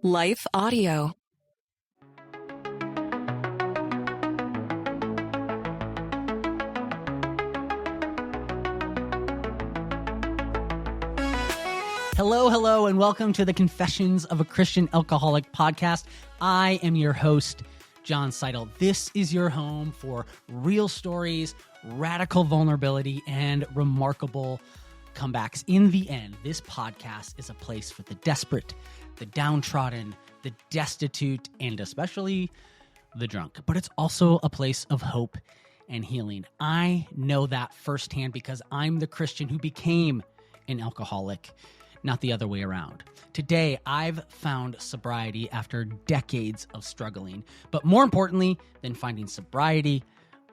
Life Audio. Hello, and welcome to the Confessions of a Christian Alcoholic podcast. I am your host, Jon Seidl. This is your home for real stories, radical vulnerability, and remarkable comebacks. In the end, this podcast is a place for the desperate, the downtrodden, the destitute, and especially the drunk. But it's also a place of hope and healing. I know that firsthand because I'm the Christian who became an alcoholic, not the other way around. Today, I've found sobriety after decades of struggling. But more importantly than finding sobriety,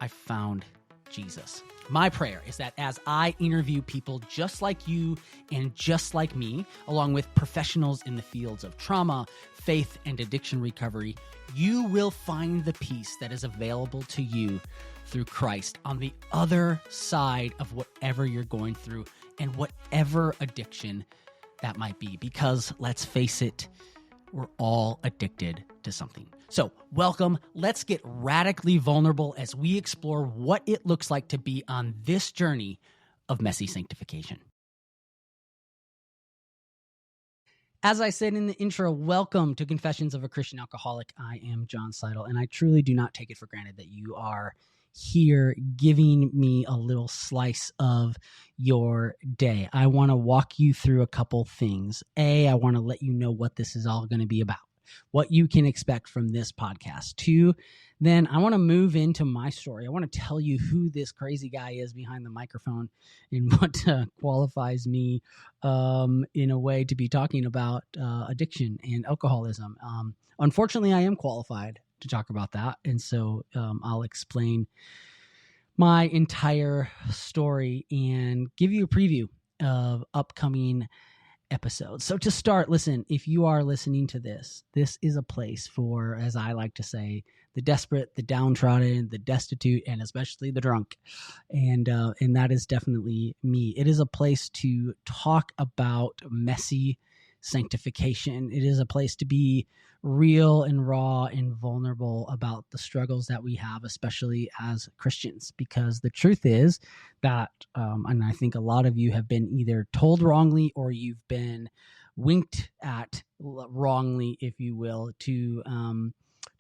I found Jesus. My prayer is that as I interview people just like you and just like me, along with professionals in the fields of trauma, faith, and addiction recovery, you will find the peace that is available to you through Christ on the other side of whatever you're going through and whatever addiction that might be. Because let's face it, we're all addicted to something. So welcome. Let's get radically vulnerable as we explore what it looks like to be on this journey of messy sanctification. As I said in the intro, welcome to Confessions of a Christian Alcoholic. I am Jon Seidl, and I truly do not take it for granted that you are here giving me a little slice of your day. I want to walk you through a couple things. I want to let you know what this is all going to be about, what you can expect from this podcast. Two, then I want to move into my story. I want to tell you who this crazy guy is behind the microphone and what qualifies me in a way to be talking about addiction and alcoholism. Unfortunately, I am qualified to talk about that. And so I'll explain my entire story and give you a preview of upcoming episodes. So to start, listen, if you are listening to this, this is a place for, as I like to say, the desperate, the downtrodden, the destitute, and especially the drunk. And that is definitely me. It is a place to talk about messy sanctification. It is a place to be real and raw and vulnerable about the struggles that we have, especially as Christians, because the truth is that, and I think a lot of you have been either told wrongly or you've been winked at wrongly, if you will, to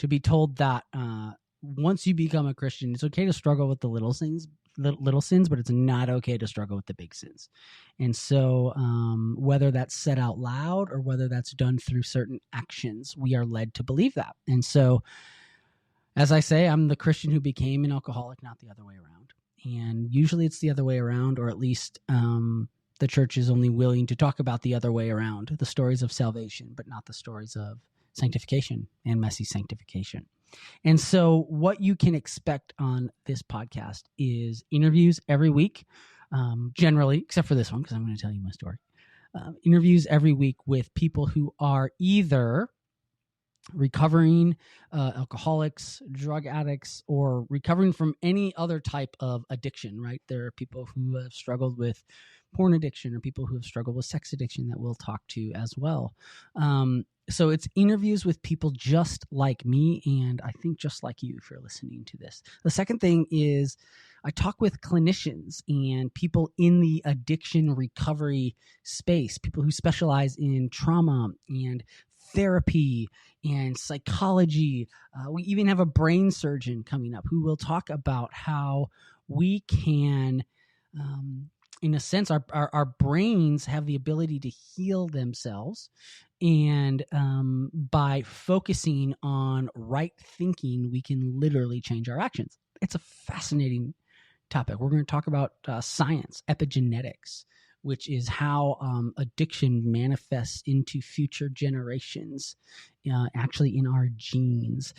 be told that once you become a Christian, it's okay to struggle with the little sins, but it's not okay to struggle with the big sins. And so whether that's said out loud or whether that's done through certain actions, we are led to believe that. And so, as I say, I'm the Christian who became an alcoholic, not the other way around. And usually it's the other way around, or at least the church is only willing to talk about the other way around, the stories of salvation, but not the stories of sanctification and messy sanctification. And so what you can expect on this podcast is interviews every week, generally, except for this one, because I'm going to tell you my story. Interviews every week with people who are either recovering alcoholics, drug addicts, or recovering from any other type of addiction, right? There are people who have struggled with porn addiction or people who have struggled with sex addiction that we'll talk to as well. So it's interviews with people just like me, and I think just like you if you're listening to this. The second thing is I talk with clinicians and people in the addiction recovery space, people who specialize in trauma and therapy and psychology. We even have a brain surgeon coming up who will talk about how we can, in a sense, our brains have the ability to heal themselves. And by focusing on right thinking, we can literally change our actions. It's a fascinating topic. We're going to talk about science, epigenetics, which is how addiction manifests into future generations, actually in our genes.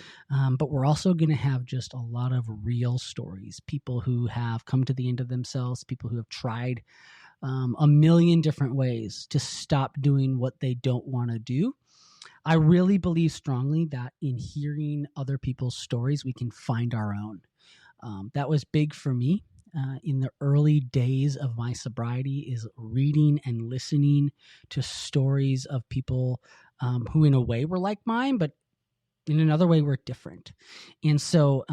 But we're also going to have just a lot of real stories, people who have come to the end of themselves, people who have tried a million different ways to stop doing what they don't want to do. I really believe strongly that in hearing other people's stories, we can find our own. That was big for me. in the early days of my sobriety is reading and listening to stories of people who in a way were like mine, but in another way were different. And so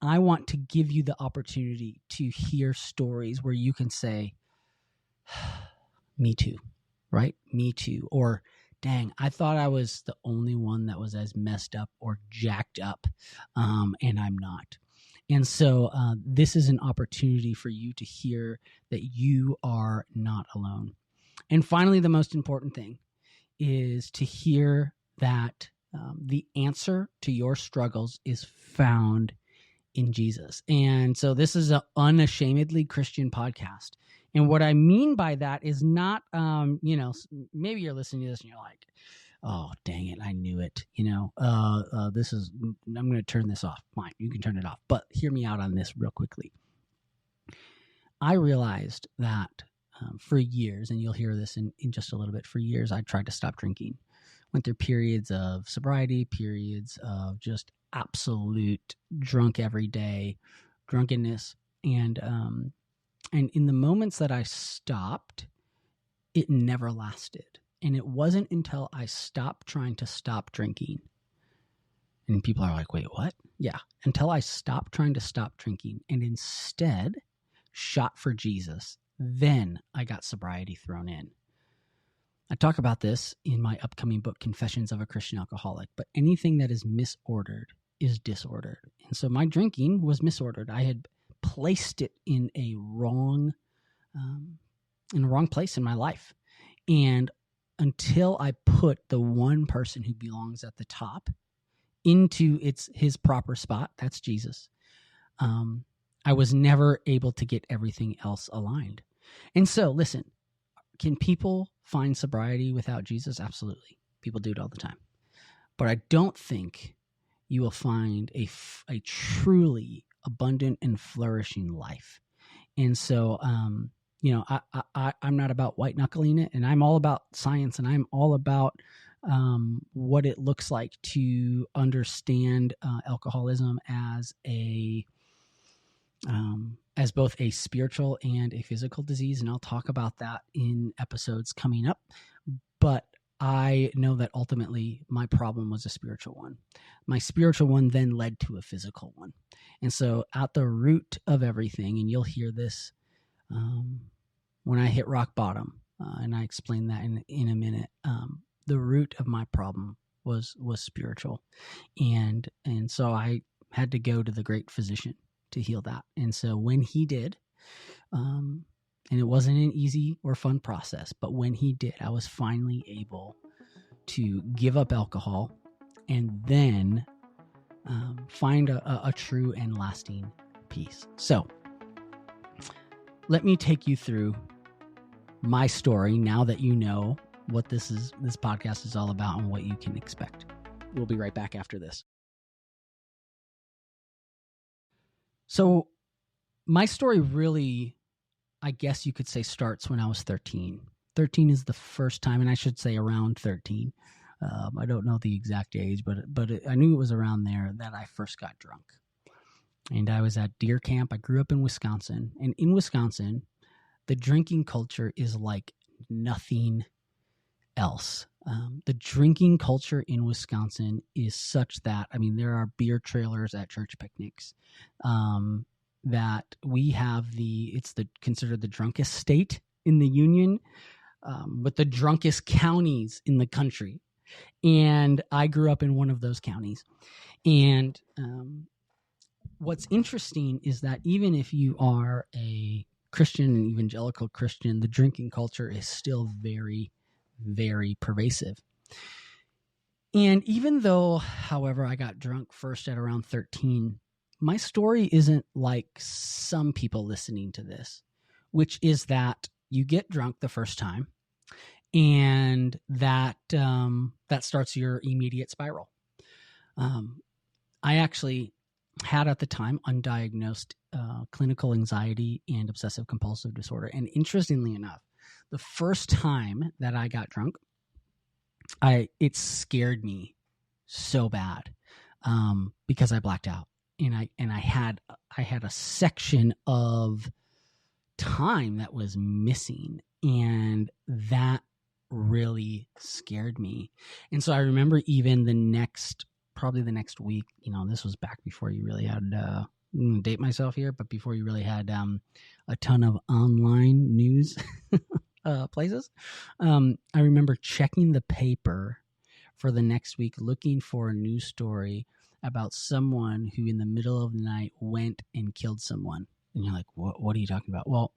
I want to give you the opportunity to hear stories where you can say, me too, right? Me too. Or, dang, I thought I was the only one that was as messed up or jacked up, and I'm not. And so this is an opportunity for you to hear that you are not alone. And finally, the most important thing is to hear that the answer to your struggles is found in Jesus. And so this is an unashamedly Christian podcast. And what I mean by that is not, maybe you're listening to this and you're like, oh, dang it, I knew it. I'm going to turn this off. Fine, you can turn it off. But hear me out on this real quickly. I realized that for years, and you'll hear this in just a little bit, for years I tried to stop drinking. Went through periods of sobriety, periods of just absolute drunk every day, drunkenness. And in the moments that I stopped, it never lasted. And it wasn't until I stopped trying to stop drinking. And people are like, wait, what? Yeah. Until I stopped trying to stop drinking and instead shot for Jesus, then I got sobriety thrown in. I talk about this in my upcoming book, Confessions of a Christian Alcoholic, but anything that is misordered is disordered. And so my drinking was misordered. I had placed it in a wrong place in my life. And until I put the one person who belongs at the top into his proper spot, that's Jesus, I was never able to get everything else aligned. And so, listen, can people find sobriety without Jesus? Absolutely. People do it all the time. But I don't think you will find a truly abundant and flourishing life. And so, I'm not about white knuckling it, and I'm all about science, and I'm all about what it looks like to understand alcoholism as as both a spiritual and a physical disease. And I'll talk about that in episodes coming up. But I know that ultimately my problem was a spiritual one. My spiritual one then led to a physical one. And so at the root of everything, and you'll hear this when I hit rock bottom, and I explain that in a minute, the root of my problem was spiritual. And so I had to go to the great physician to heal that. And so when he did, and it wasn't an easy or fun process, but when he did, I was finally able to give up alcohol and then find a true and lasting peace. So let me take you through my story now that you know what this podcast is all about and what you can expect. We'll be right back after this. So my story really, I guess you could say, starts when I was 13. 13 is the first time, and I should say around 13. I don't know the exact age, but I knew it was around there that I first got drunk. And I was at deer camp. I grew up in Wisconsin. And in Wisconsin, the drinking culture is like nothing else. The drinking culture in Wisconsin is such that, there are beer trailers at church picnics, that we have it's considered the drunkest state in the union, with the drunkest counties in the country. And I grew up in one of those counties. And what's interesting is that even if you are a Christian and evangelical Christian, the drinking culture is still very, very pervasive. And even though, however, I got drunk first at around 13, my story isn't like some people listening to this, which is that you get drunk the first time and that starts your immediate spiral. I actually had at the time undiagnosed clinical anxiety and obsessive compulsive disorder. And interestingly enough, the first time that I got drunk, it scared me so bad because I blacked out, and I I had a section of time that was missing, and that really scared me. And so I remember even probably the next week, this was back before you really had, I'm going to date myself here, but before you really had a ton of online news places. I remember checking the paper for the next week, looking for a news story about someone who in the middle of the night went and killed someone. And you're like, what are you talking about? Well,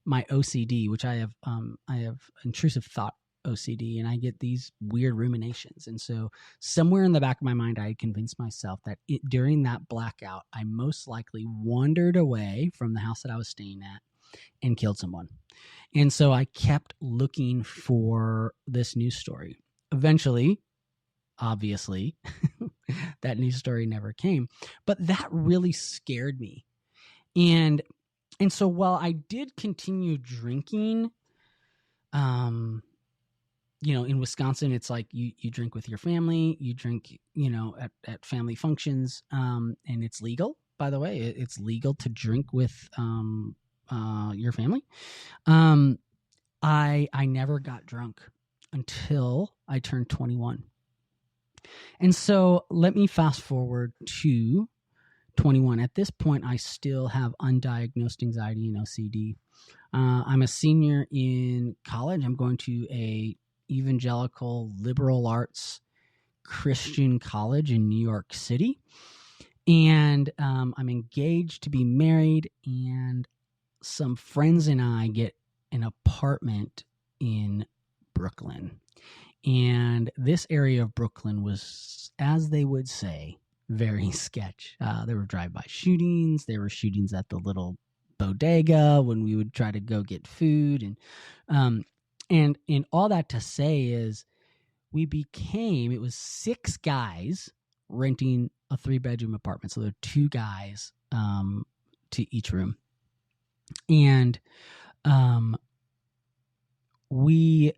my OCD, which I have intrusive thought OCD, and I get these weird ruminations. And so somewhere in the back of my mind, I had convinced myself that during that blackout, I most likely wandered away from the house that I was staying at and killed someone. And so I kept looking for this news story. Eventually, obviously, that news story never came, but that really scared me. And so while I did continue drinking, in Wisconsin, it's like you drink with your family, you drink, at family functions, and it's legal, by the way. It's legal to drink with your family. I never got drunk until I turned 21. And so let me fast forward to 21. At this point, I still have undiagnosed anxiety and OCD. I'm a senior in college. I'm going to a evangelical liberal arts Christian college in New York City. And I'm engaged to be married, and some friends and I get an apartment in Brooklyn. And this area of Brooklyn was, as they would say, very sketch. There were drive-by shootings. There were shootings at the little bodega when we would try to go get food. And all that to say is it was 6 guys renting a 3-bedroom apartment. So there are 2 guys to each room. And we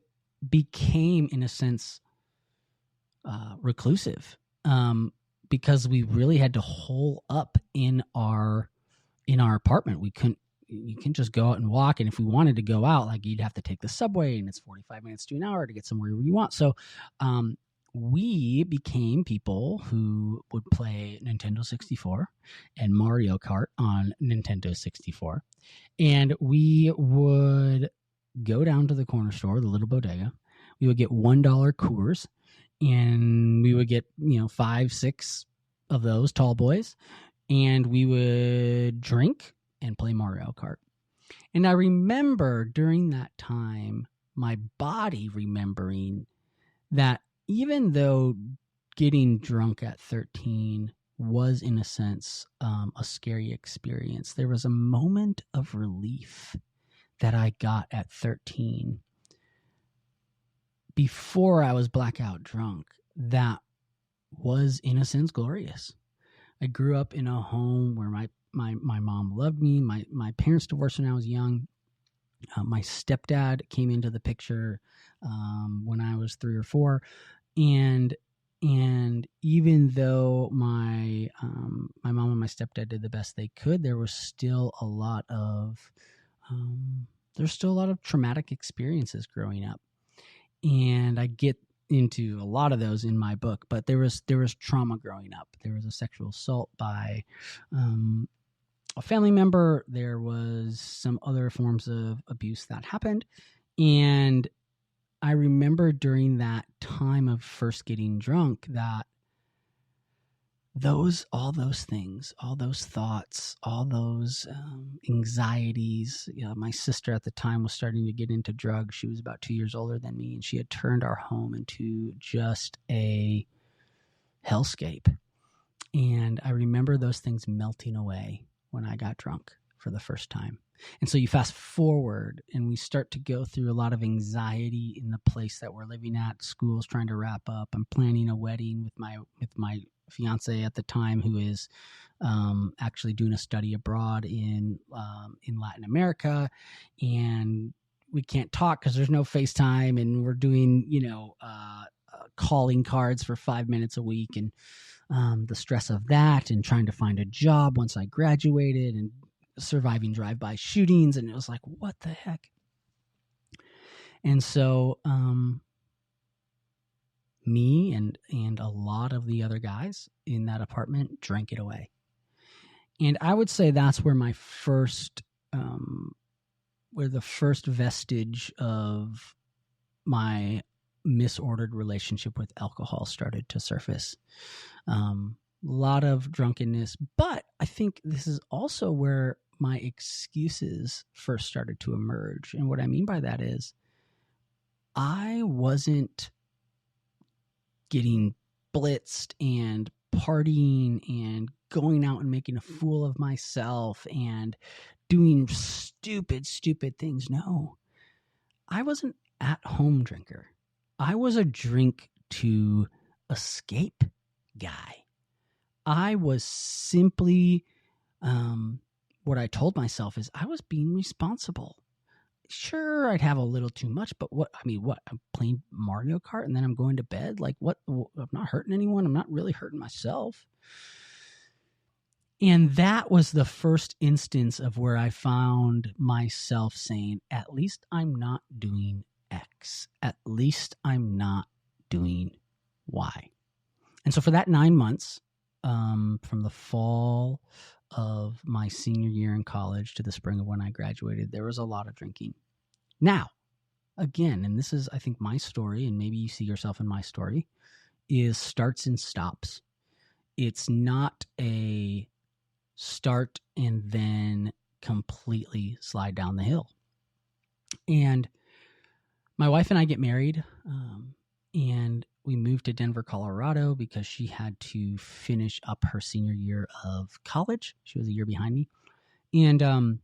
became, in a sense, reclusive because we really had to hole up in our apartment. You couldn't just go out and walk. And if we wanted to go out, like, you'd have to take the subway, and it's 45 minutes to an hour to get somewhere you want. So we became people who would play Nintendo 64 and Mario Kart on Nintendo 64. And we would go down to the corner store, the little bodega. We would get $1 Coors, and we would get, 5, 6 of those tall boys, and we would drink and play Mario Kart. And I remember during that time, my body remembering that even though getting drunk at 13 was, in a sense, a scary experience, there was a moment of relief that I got at 13 before I was blackout drunk that was, in a sense, glorious. I grew up in a home where my mom loved me. My parents divorced when I was young. My stepdad came into the picture when I was 3 or 4, and even though my mom and my stepdad did the best they could, there was still a lot of traumatic experiences growing up, and I get into a lot of those in my book. But there was trauma growing up. There was a sexual assault by a family member. There was some other forms of abuse that happened. And I remember during that time of first getting drunk that all those things, all those thoughts, all those anxieties. My sister at the time was starting to get into drugs. She was about 2 years older than me, and she had turned our home into just a hellscape. And I remember those things melting away when I got drunk for the first time. And so you fast forward, and we start to go through a lot of anxiety in the place that we're living at. School's trying to wrap up. I'm planning a wedding with my fiance at the time, who is actually doing a study abroad in Latin America, and we can't talk because there's no FaceTime, and we're doing calling cards for 5 minutes a week, and the stress of that, and trying to find a job once I graduated, and surviving drive-by shootings. And it was like, what the heck? And so me and a lot of the other guys in that apartment drank it away. And I would say that's where my first, where the first vestige of my misordered relationship with alcohol started to surface. A lot of drunkenness, but I think this is also where my excuses first started to emerge. And what I mean by that is I wasn't getting blitzed and partying and going out and making a fool of myself and doing stupid things. No, I was an at-home drinker. I was a drink to escape guy. I was simply, what I told myself is I was being responsible. Sure, I'd have a little too much, but I'm playing Mario Kart and then I'm going to bed? Like, what? I'm not hurting anyone. I'm not really hurting myself. And that was the first instance of where I found myself saying, at least I'm not doing X. At least I'm not doing Y. And so for that 9 months, from the fall of my senior year in college to the spring of when I graduated, there was a lot of drinking. Now, again, and this is, I think, my story, and maybe you see yourself in my story, is starts and stops. It's not a start and then completely slide down the hill. And my wife and I get married, and we moved to Denver, Colorado, because she had to finish up her senior year of college. She was a year behind me. And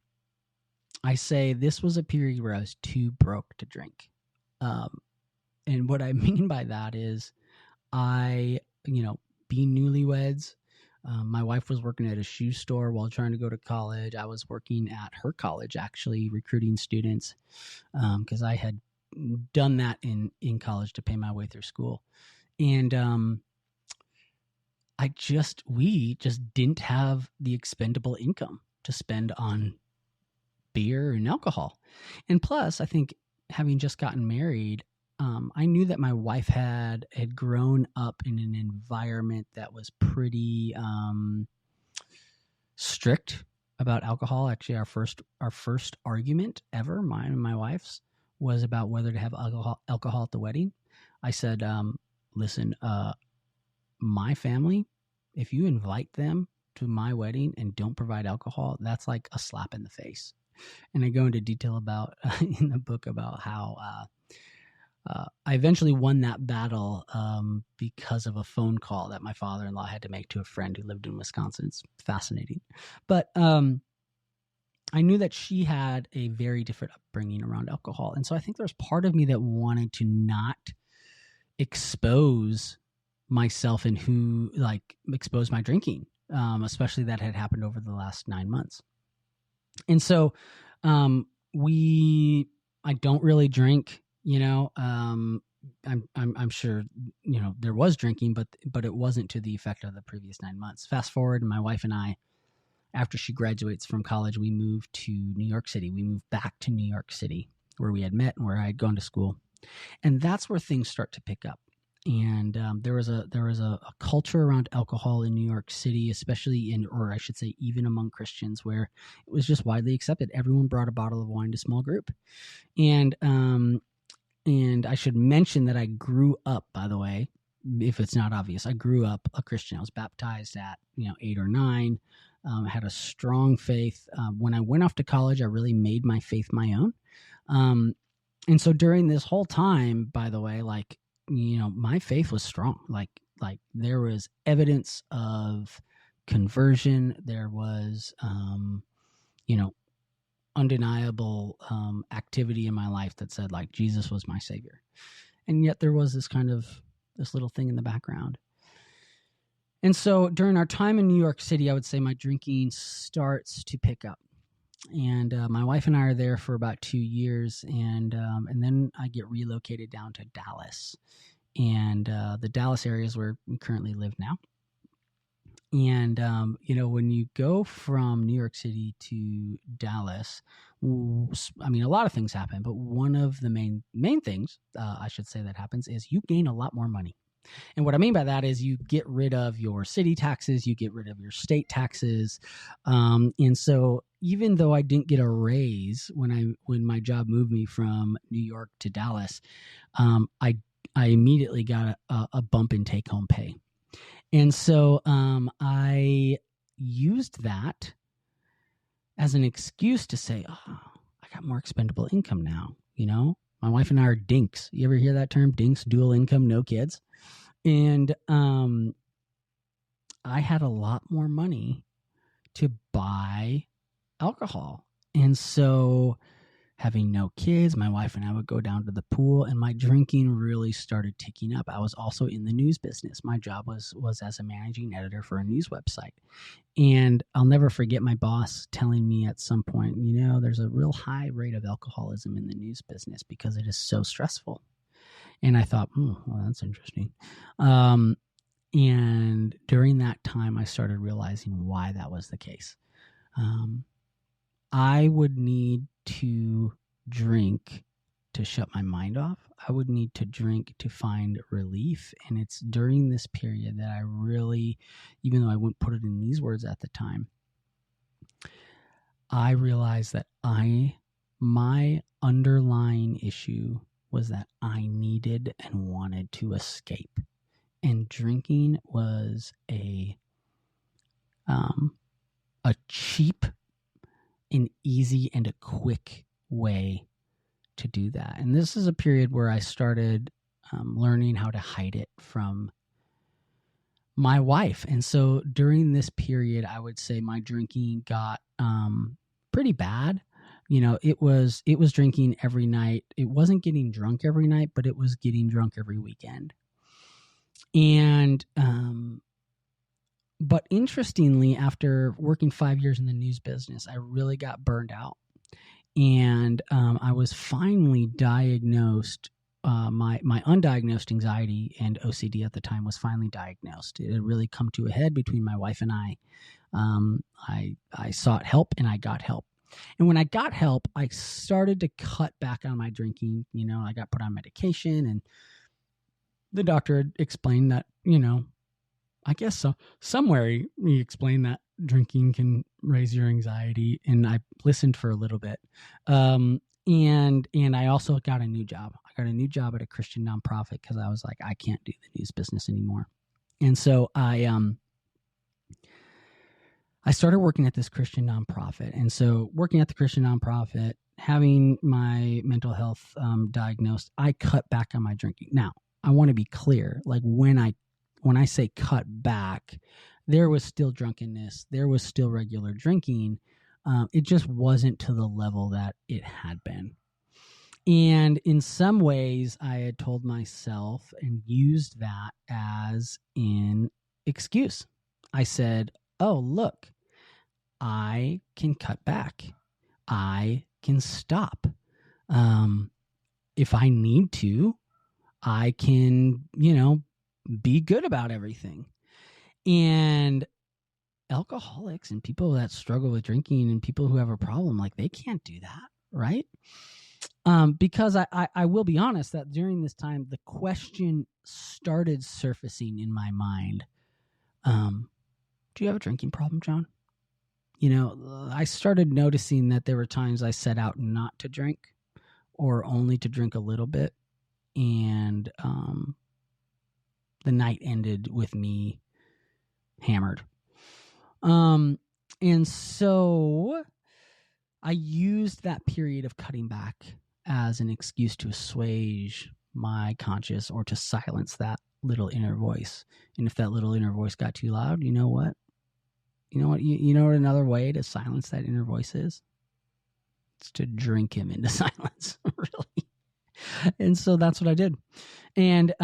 I say this was a period where I was too broke to drink. And what I mean by that is being newlyweds, my wife was working at a shoe store while trying to go to college. I was working at her college, actually recruiting students, because I had done that in college to pay my way through school. And we just didn't have the expendable income to spend on beer and alcohol. And plus, I think having just gotten married, I knew that my wife had grown up in an environment that was pretty strict about alcohol. Actually, our first argument ever, mine and my wife's, was about whether to have alcohol at the wedding. I said, listen, my family, if you invite them to my wedding and don't provide alcohol, that's like a slap in the face. And I go into detail about in the book about how I eventually won that battle because of a phone call that my father-in-law had to make to a friend who lived in Wisconsin. It's fascinating. But I knew that she had a very different upbringing around alcohol. And so I think there's part of me that wanted to not expose myself and expose my drinking, especially that had happened over the last 9 months. And so I don't really drink, I'm sure, there was drinking, but it wasn't to the effect of the previous 9 months. Fast forward, and my wife and I, after she graduates from college, we moved to New York City. We moved back to New York City where we had met and where I had gone to school. And that's where things start to pick up. And there was a culture around alcohol in New York City, especially or I should say even among Christians, where it was just widely accepted. Everyone brought a bottle of wine to small group. And I should mention that I grew up, by the way, if it's not obvious, I grew up a Christian. I was baptized at 8 or 9. Had a strong faith. When I went off to college, I really made my faith my own. And so during this whole time, by the way, my faith was strong. Like there was evidence of conversion. There was, undeniable activity in my life that said Jesus was my savior. And yet there was this little thing in the background. And so during our time in New York City, I would say my drinking starts to pick up. And my wife and I are there for about 2 years. And then I get relocated down to Dallas. and the Dallas area is where we currently live now. And, when you go from New York City to Dallas, I mean, a lot of things happen, but one of the main things, I should say, that happens is you gain a lot more money. And what I mean by that is you get rid of your city taxes, you get rid of your state taxes. And so even though I didn't get a raise when my job moved me from New York to Dallas, I immediately got a bump in take-home pay. And so I used that as an excuse to say, oh, I got more expendable income now. My wife and I are dinks. You ever hear that term? Dinks, dual income, no kids. And I had a lot more money to buy alcohol. And so having no kids, my wife and I would go down to the pool, and my drinking really started ticking up. I was also in the news business. My job was as a managing editor for a news website. And I'll never forget my boss telling me at some point, there's a real high rate of alcoholism in the news business because it is so stressful. And I thought, well, that's interesting. And during that time, I started realizing why that was the case. I would need to drink to shut my mind off. I would need to drink to find relief. And it's during this period that I really, even though I wouldn't put it in these words at the time, I realized that my underlying issue was that I needed and wanted to escape. And drinking was a cheap and easy and a quick way to do that. And this is a period where I started learning how to hide it from my wife. And so during this period, I would say my drinking got pretty bad. It was drinking every night. It wasn't getting drunk every night, but it was getting drunk every weekend. And but interestingly, after working 5 years in the news business, I really got burned out. And I was finally diagnosed. My undiagnosed anxiety and OCD at the time was finally diagnosed. It had really come to a head between my wife and I. I sought help and I got help. And when I got help, I started to cut back on my drinking. I got put on medication, and the doctor had explained that, I guess so. Somewhere he explained that drinking can raise your anxiety, and I listened for a little bit. And I also got a new job. I got a new job at a Christian nonprofit because I was like, I can't do the news business anymore. And so I started working at this Christian nonprofit. And so working at the Christian nonprofit, having my mental health diagnosed, I cut back on my drinking. Now, I want to be clear. Like when I say cut back, there was still drunkenness. There was still regular drinking. It just wasn't to the level that it had been. And in some ways, I had told myself and used that as an excuse. I said, oh, look, I can cut back. I can stop. If I need to, I can, be good about everything. And alcoholics and people that struggle with drinking and people who have a problem, like they can't do that, right? Because I will be honest that during this time, the question started surfacing in my mind. Do you have a drinking problem, John? I started noticing that there were times I set out not to drink or only to drink a little bit. And the night ended with me hammered. And so I used that period of cutting back as an excuse to assuage my conscience or to silence that little inner voice. And if that little inner voice got too loud, you know what? You know what another way to silence that inner voice is? It's to drink him into silence, really. And so that's what I did. And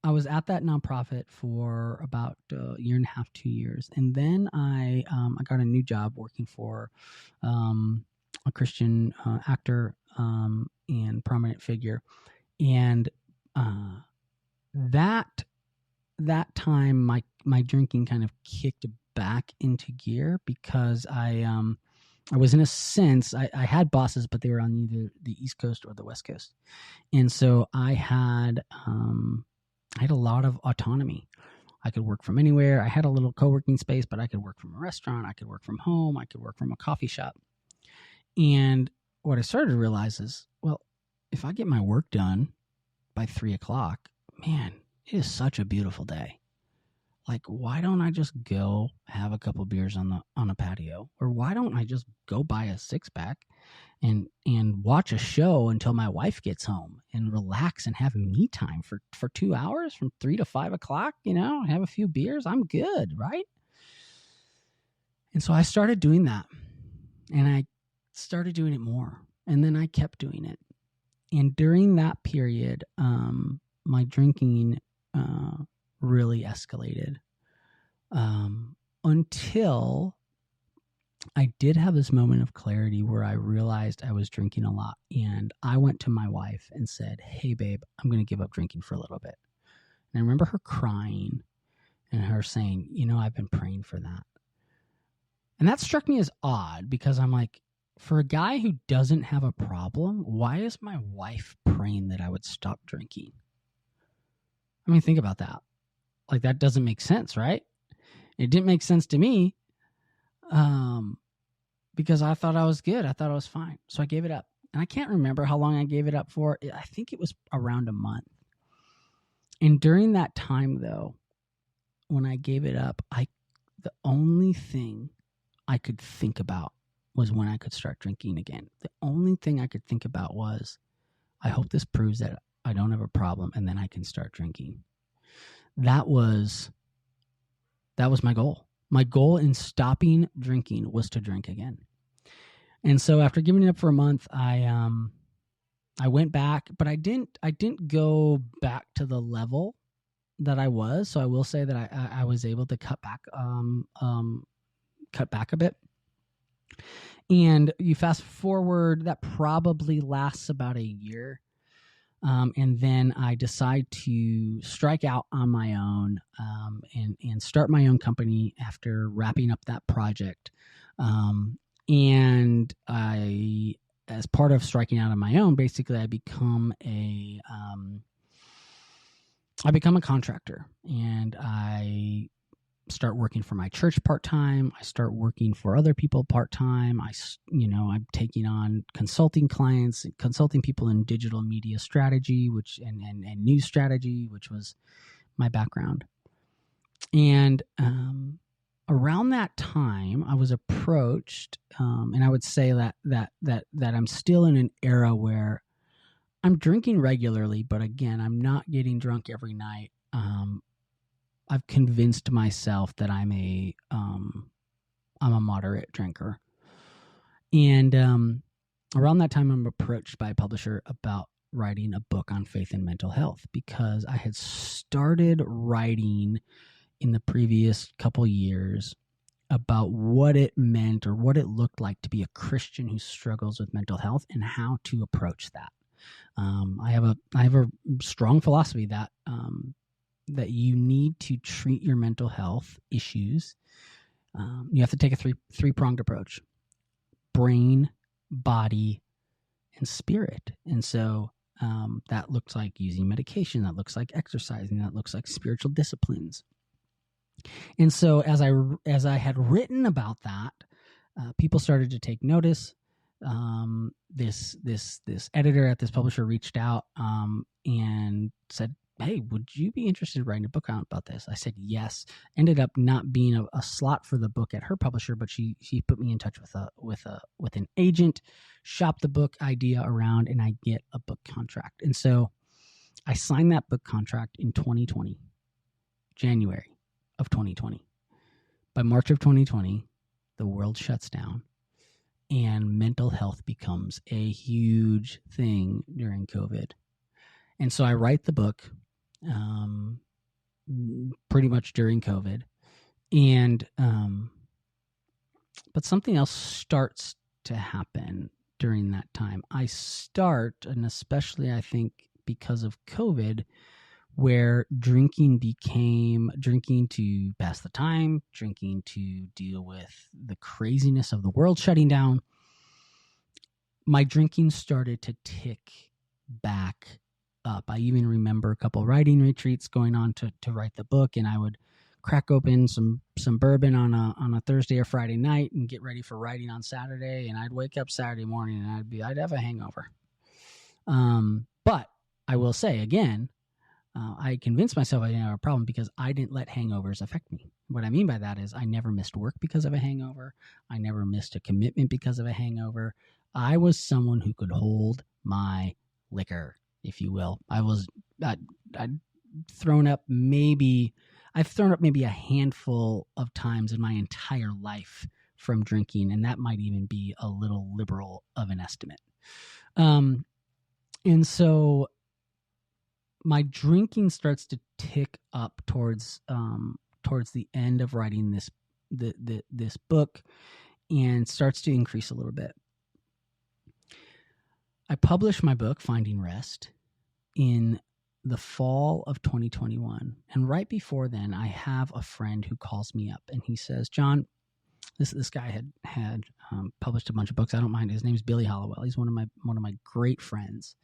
I was at that nonprofit for about a year and a half, 2 years. And then I got a new job working for a Christian actor and prominent figure. And that time, my drinking kind of kicked back into gear because I was, in a sense, I had bosses, but they were on either the East Coast or the West Coast. And so I had a lot of autonomy. I could work from anywhere. I had a little co-working space, but I could work from a restaurant. I could work from home. I could work from a coffee shop. And what I started to realize is, well, if I get my work done by 3:00, man, it is such a beautiful day. Like, why don't I just go have a couple beers on a patio? Or why don't I just go buy a 6-pack and watch a show until my wife gets home and relax and have me time for 2 hours from 3 to 5 o'clock, have a few beers. I'm good, right? And so I started doing that, and I started doing it more, and then I kept doing it. And during that period, my drinking really escalated until I did have this moment of clarity where I realized I was drinking a lot. And I went to my wife and said, "Hey, babe, I'm going to give up drinking for a little bit." And I remember her crying and her saying, "I've been praying for that." And that struck me as odd because I'm like, for a guy who doesn't have a problem, why is my wife praying that I would stop drinking? I mean, think about that. Like, that doesn't make sense, right? It didn't make sense to me because I thought I was good. I thought I was fine. So I gave it up. And I can't remember how long I gave it up for. I think it was around a month. And during that time, though, when I gave it up, the only thing I could think about was when I could start drinking again. The only thing I could think about was, I hope this proves that I don't have a problem, and then I can start drinking. That was my goal. My goal in stopping drinking was to drink again. And so after giving it up for a month, I went back, but I didn't go back to the level that I was. So I will say that I was able to cut back a bit. And you fast forward, that probably lasts about a year. And then I decide to strike out on my own and start my own company after wrapping up that project. And I, as part of striking out on my own, basically I become a contractor, and I start working for my church part-time. I start working for other people part-time. I'm taking on consulting clients, consulting people in digital media strategy, and news strategy, which was my background. And around that time, I was approached, and I would say that I'm still in an era where I'm drinking regularly, but again, I'm not getting drunk every night. I've convinced myself that I'm a moderate drinker. And around that time, I'm approached by a publisher about writing a book on faith and mental health, because I had started writing in the previous couple years about what it meant or what it looked like to be a Christian who struggles with mental health and how to approach that. I have a strong philosophy that you need to treat your mental health issues. You have to take a three-pronged approach: brain, body, and spirit. And so that looks like using medication, that looks like exercising, that looks like spiritual disciplines. And so as I had written about that, people started to take notice. This editor at this publisher reached out and said, "Hey, would you be interested in writing a book about this?" I said yes. Ended up not being a slot for the book at her publisher, but she put me in touch with an agent, shopped the book idea around, and I get a book contract. And so I signed that book contract in 2020, January of 2020. By March of 2020, the world shuts down, and mental health becomes a huge thing during COVID. And so I write the book pretty much during COVID. And but something else starts to happen during that time. I start, and especially I think because of COVID, where drinking to pass the time, drinking to deal with the craziness of the world shutting down. My drinking started to tick back up. I even remember a couple writing retreats going on to write the book, and I would crack open some bourbon on a Thursday or Friday night and get ready for writing on Saturday, and I'd wake up Saturday morning and I'd have a hangover. But I will say again, I convinced myself I didn't have a problem because I didn't let hangovers affect me. What I mean by that is I never missed work because of a hangover. I never missed a commitment because of a hangover. I was someone who could hold my liquor, if you will. I'd thrown up maybe a handful of times in my entire life from drinking, and that might even be a little liberal of an estimate. And so my drinking starts to tick up towards the end of writing this book, and starts to increase a little bit. I published my book, Finding Rest, in the fall of 2021. And right before then, I have a friend who calls me up and he says, John, this guy had published a bunch of books. I don't mind. His name's Billy Hollowell. He's one of my great friends.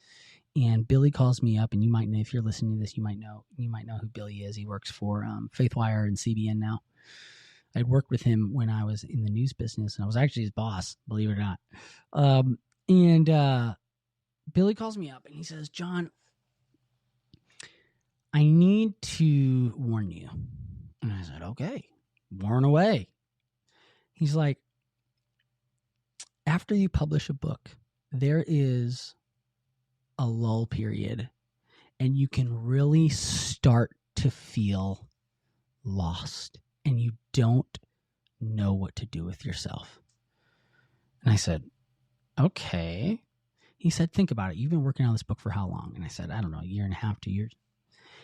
And Billy calls me up, and you might know, if you're listening to this, you might know who Billy is. He works for FaithWire and CBN now. I'd worked with him when I was in the news business, and I was actually his boss, believe it or not. Billy calls me up and he says, John, I need to warn you. And I said, okay, warn away. He's like, after you publish a book, there is a lull period, and you can really start to feel lost, and you don't know what to do with yourself. And I said, okay. He said, think about it. You've been working on this book for how long? And I said, I don't know, a year and a half, 2 years.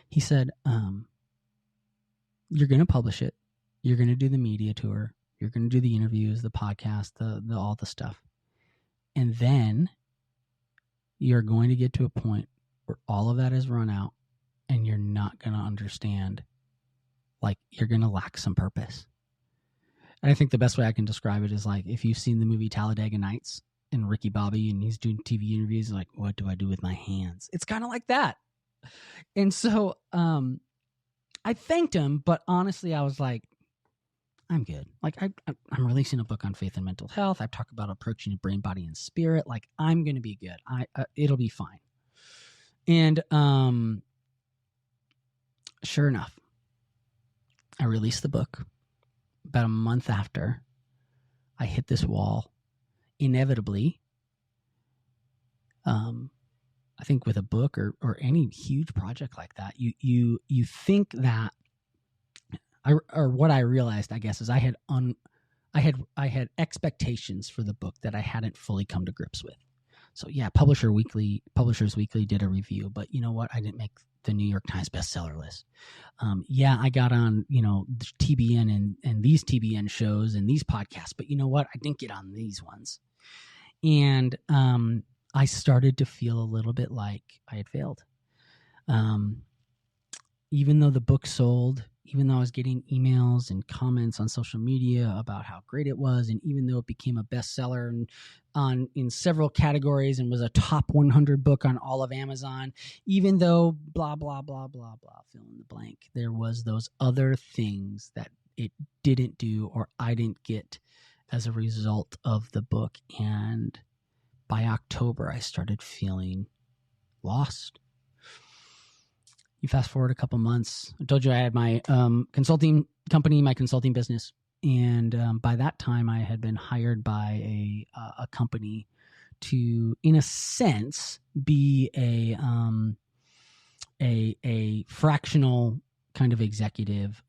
He said, you're going to publish it. You're going to do the media tour. You're going to do the interviews, the podcast, the all the stuff. And then you're going to get to a point where all of that has run out, and you're not going to understand, like, you're going to lack some purpose. And I think the best way I can describe it is like, if you've seen the movie Talladega Nights and Ricky Bobby, and he's doing TV interviews, like, what do I do with my hands? It's kind of like that. And so I thanked him, but honestly, I was like, I'm good. Like, I'm releasing a book on faith and mental health. I've talked about approaching brain, body, and spirit. Like, I'm going to be good. It'll be fine. And sure enough, I released the book. About a month after, I hit this wall. Inevitably, I think with a book or any huge project like that, you think that, or what I realized, I guess, is I had expectations for the book that I hadn't fully come to grips with. So yeah, Publishers Weekly did a review, but you know what? I didn't make the New York Times bestseller list. Yeah, I got on, the TBN and these TBN shows and these podcasts, but you know what? I didn't get on these ones. And I started to feel a little bit like I had failed. Even though the book sold, even though I was getting emails and comments on social media about how great it was, and even though it became a bestseller in several categories and was a top 100 book on all of Amazon, even though blah, blah, blah, blah, blah, fill in the blank, there was those other things that it didn't do or I didn't get as a result of the book. And by October, I started feeling lost. You fast forward a couple months. I told you I had my consulting company, my consulting business. And by that time, I had been hired by a company to, in a sense, be a fractional kind of executive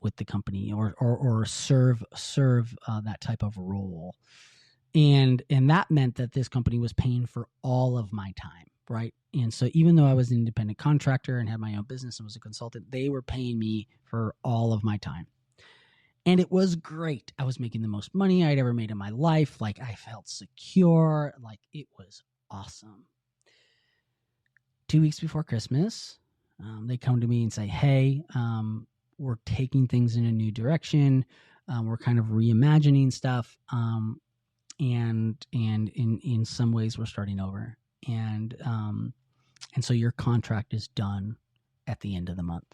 with the company, or serve that type of role. And that meant that this company was paying for all of my time, right? And so even though I was an independent contractor and had my own business and was a consultant, they were paying me for all of my time. And it was great. I was making the most money I'd ever made in my life. Like, I felt secure. Like, it was awesome. 2 weeks before Christmas, they come to me and say, hey, we're taking things in a new direction. We're kind of reimagining stuff. And in some ways we're starting over. And so your contract is done at the end of the month.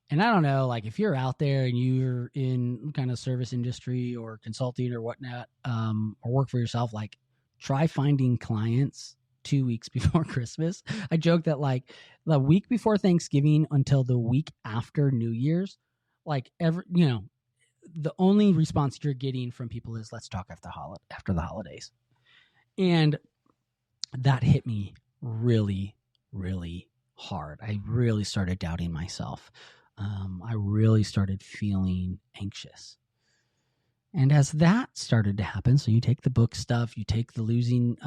And I don't know, like if you're out there and you're in kind of service industry or consulting or whatnot, or work for yourself, like try finding clients 2 weeks before Christmas. I joke that like the week before Thanksgiving until the week after New Year's, like the only response you're getting from people is let's talk after the holidays. And that hit me really, really hard. I really started doubting myself. I really started feeling anxious. And as that started to happen, so you take the book stuff, you take the losing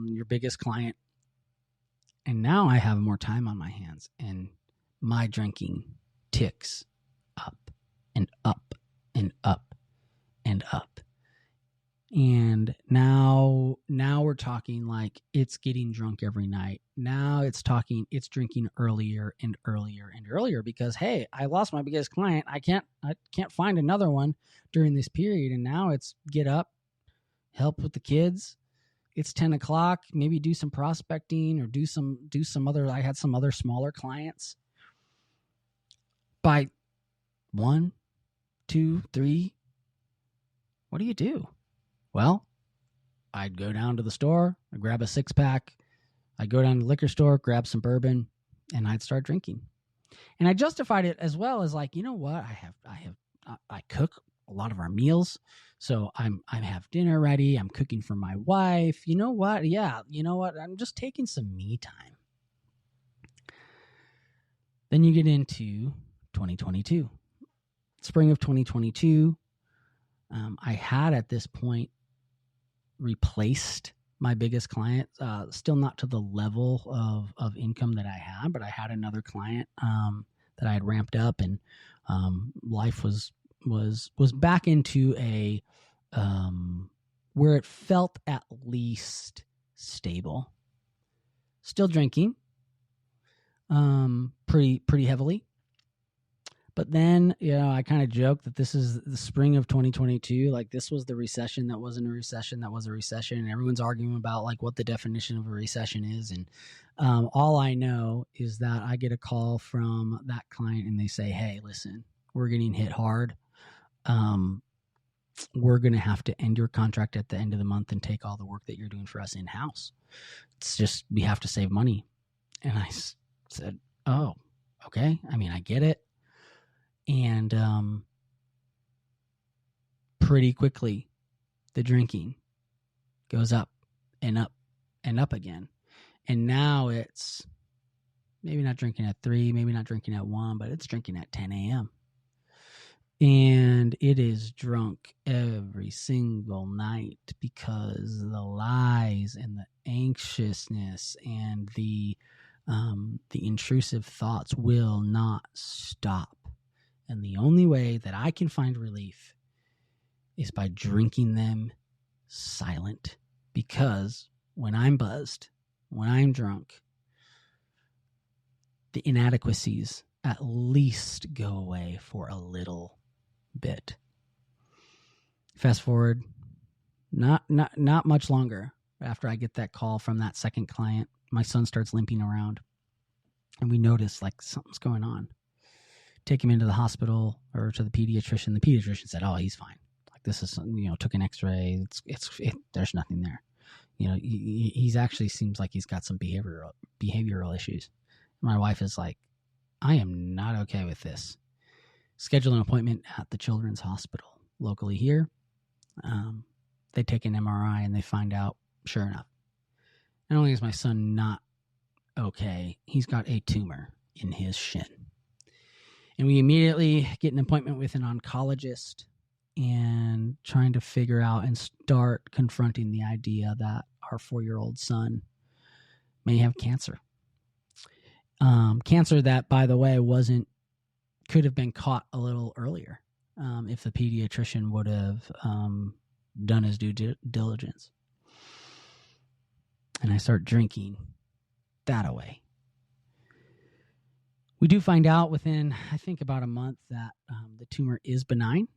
your biggest client, and now I have more time on my hands, and my drinking ticks up and up and up and up. And now we're talking like it's getting drunk every night. Now it's drinking earlier and earlier and earlier because, hey, I lost my biggest client. I can't find another one during this period. And now it's get up, help with the kids. It's 10 o'clock, maybe do some prospecting or do some other, I had some other smaller clients. By 1, 2, 3, what do you do? Well, I'd go down to the store, I'd grab a 6-pack, I'd go down to the liquor store, grab some bourbon, and I'd start drinking. And I justified it as well as like, you know what? I cook a lot of our meals. So I have dinner ready. I'm cooking for my wife. You know what? Yeah. You know what? I'm just taking some me time. Then you get into 2022, spring of 2022. I had at this point replaced my biggest client, still not to the level of income that I had, but I had another client that I had ramped up, and life was back into a where it felt at least stable. Still drinking, pretty heavily. But then, I kind of joked that this is the spring of 2022. Like this was the recession that wasn't a recession that was a recession. And everyone's arguing about like what the definition of a recession is. And all I know is that I get a call from that client and they say, hey, listen, we're getting hit hard. We're going to have to end your contract at the end of the month and take all the work that you're doing for us in-house. It's just, we have to save money. And I said, oh, okay. I mean, I get it. And pretty quickly, the drinking goes up and up and up again. And now it's maybe not drinking at 3, maybe not drinking at 1, but it's drinking at 10 a.m. And it is drunk every single night because the lies and the anxiousness and the intrusive thoughts will not stop. And the only way that I can find relief is by drinking them silent. Because when I'm buzzed, when I'm drunk, the inadequacies at least go away for a little bit. Fast forward, not much longer after I get that call from that second client, my son starts limping around. And we notice like something's going on. Take him into the hospital or to the pediatrician. The pediatrician said, oh, he's fine. Like this is, took an x-ray. There's nothing there. He's actually seems like he's got some behavioral issues. My wife is like, I am not okay with this. Schedule an appointment at the children's hospital locally here. They take an MRI and they find out, sure enough, not only is my son not okay, he's got a tumor in his shin. And we immediately get an appointment with an oncologist and trying to figure out and start confronting the idea that our 4-year-old son may have cancer. Cancer that, by the way, could have been caught a little earlier if the pediatrician would have done his due diligence. And I start drinking that away. We do find out within, I think, about a month that the tumor is benign,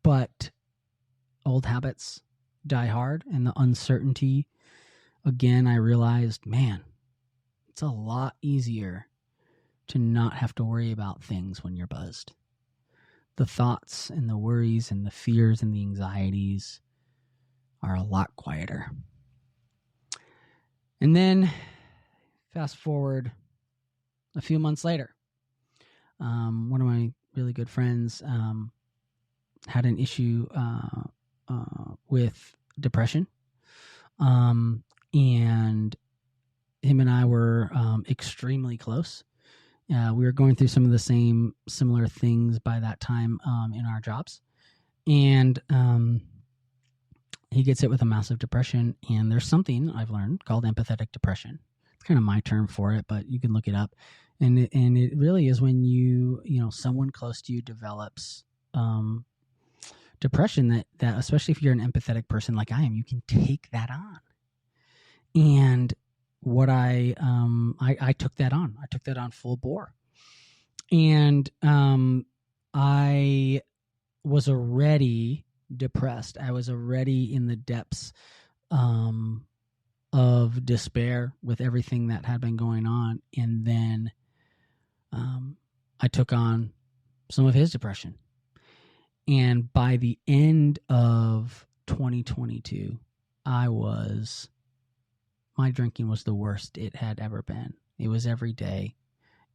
but old habits die hard, and the uncertainty, again, I realized, man, it's a lot easier to not have to worry about things when you're buzzed. The thoughts and the worries and the fears and the anxieties are a lot quieter. And then fast forward a few months later, one of my really good friends had an issue with depression, and him and I were extremely close. We were going through some of the same similar things by that time in our jobs, and he gets hit with a massive depression. And there's something I've learned called empathetic depression. It's kind of my term for it, but you can look it up. And it really is when someone close to you develops depression that especially if you're an empathetic person like I am, you can take that on. And what I took that on. I took that on full bore. And I was already depressed. I was already in the depths of despair with everything that had been going on. And then I took on some of his depression. And by the end of 2022, my drinking was the worst it had ever been. It was every day.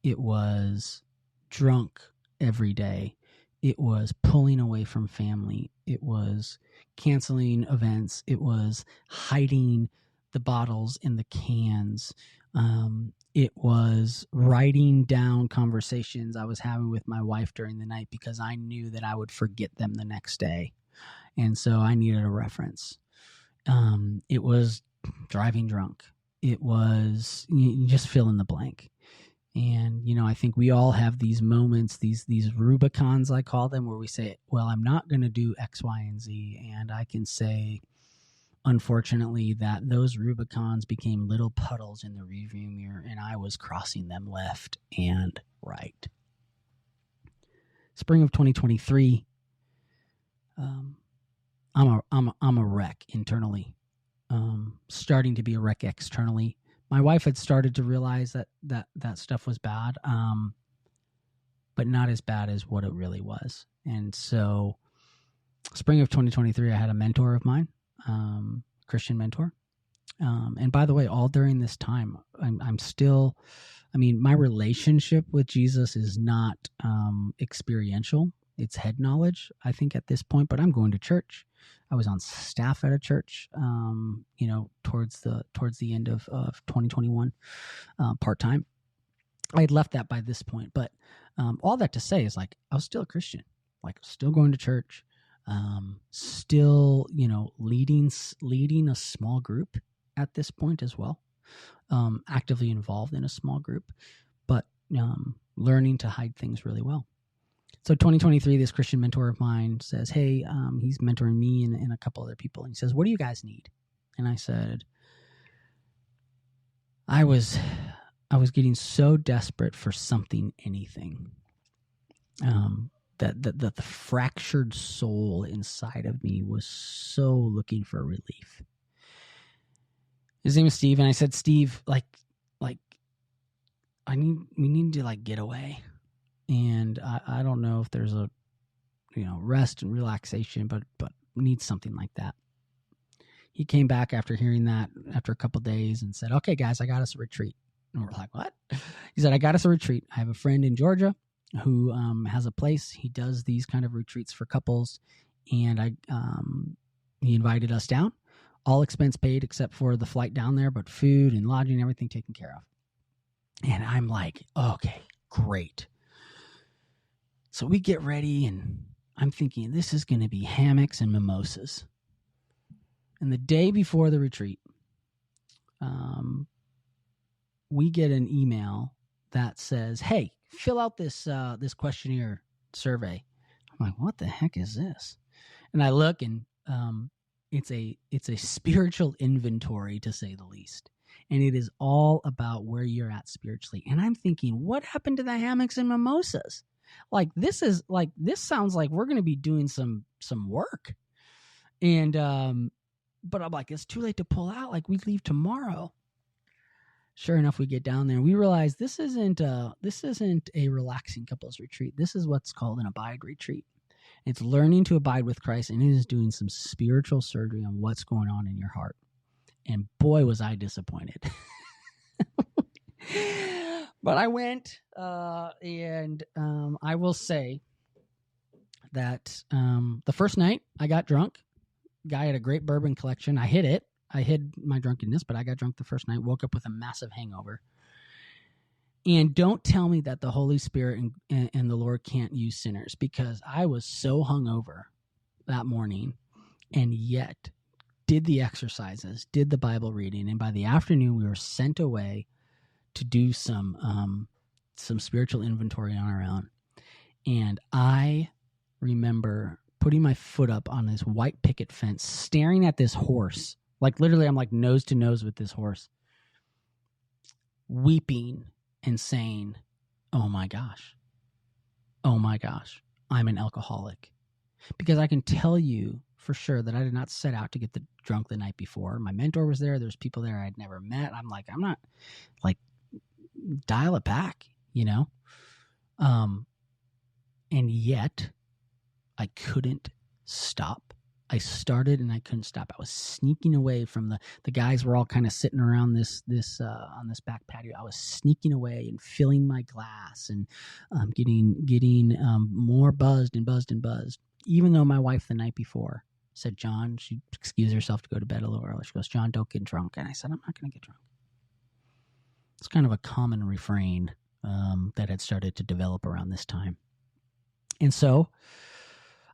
It was drunk every day. It was pulling away from family. It was canceling events. It was hiding the bottles in the cans. It was writing down conversations I was having with my wife during the night because I knew that I would forget them the next day. And so I needed a reference. It was driving drunk. It was, you just fill in the blank. And, I think we all have these moments, these Rubicons, I call them, where we say, well, I'm not going to do X, Y, and Z. And I can say, unfortunately, that those Rubicons became little puddles in the rearview mirror, and I was crossing them left and right. Spring of 2023, I'm a wreck internally. Starting to be a wreck externally. My wife had started to realize that stuff was bad, but not as bad as what it really was. And so spring of 2023, I had a mentor of mine, Christian mentor. And by the way, all during this time, I'm still, my relationship with Jesus is not experiential. It's head knowledge, I think, at this point, but I'm going to church. I was on staff at a church, towards the end of 2021, part-time. I had left that by this point, but all that to say is, like, I was still a Christian, like, still going to church, still, leading a small group at this point as well, actively involved in a small group, but learning to hide things really well. So 2023, this Christian mentor of mine says, hey, he's mentoring me and a couple other people. And he says, what do you guys need? And I said, I was getting so desperate for anything, that the fractured soul inside of me was so looking for relief. His name is Steve. And I said, Steve, we need to get away. And I don't know if there's a, rest and relaxation, but need something like that. He came back after hearing that after a couple of days and said, okay, guys, I got us a retreat. And we're like, what? He said, I got us a retreat. I have a friend in Georgia who has a place. He does these kind of retreats for couples. And he invited us down, all expense paid except for the flight down there, but food and lodging, everything taken care of. And I'm like, okay, great. So we get ready, and I'm thinking this is going to be hammocks and mimosas. And the day before the retreat, we get an email that says, hey, fill out this questionnaire survey. I'm like, what the heck is this? And I look, and it's a spiritual inventory, to say the least. And it is all about where you're at spiritually. And I'm thinking, what happened to the hammocks and mimosas? This sounds like we're going to be doing some work. And, but I'm like, it's too late to pull out. We leave tomorrow. Sure enough, we get down there and we realize this isn't a relaxing couples retreat. This is what's called an abide retreat. It's learning to abide with Christ, and it is doing some spiritual surgery on what's going on in your heart. And boy, was I disappointed. But I went, and I will say that the first night I got drunk. Guy had a great bourbon collection. I hid it. I hid my drunkenness, but I got drunk the first night, woke up with a massive hangover. And don't tell me that the Holy Spirit and the Lord can't use sinners, because I was so hungover that morning and yet did the exercises, did the Bible reading. And by the afternoon, we were sent away to do some spiritual inventory on our own. And I remember putting my foot up on this white picket fence, staring at this horse. Literally, I'm nose to nose with this horse, weeping and saying, oh my gosh, I'm an alcoholic. Because I can tell you for sure that I did not set out to get drunk the night before. My mentor was there. There's people there I'd never met. I'm not dial it back, and yet I couldn't stop. I started and I couldn't stop. I was sneaking away from the guys were all kind of sitting around this on this back patio. I was sneaking away and filling my glass and getting more buzzed, even though my wife the night before said, John, she excused herself to go to bed a little early. She goes, John, don't get drunk. And I said, I'm not going to get drunk. It's kind of a common refrain that had started to develop around this time. And so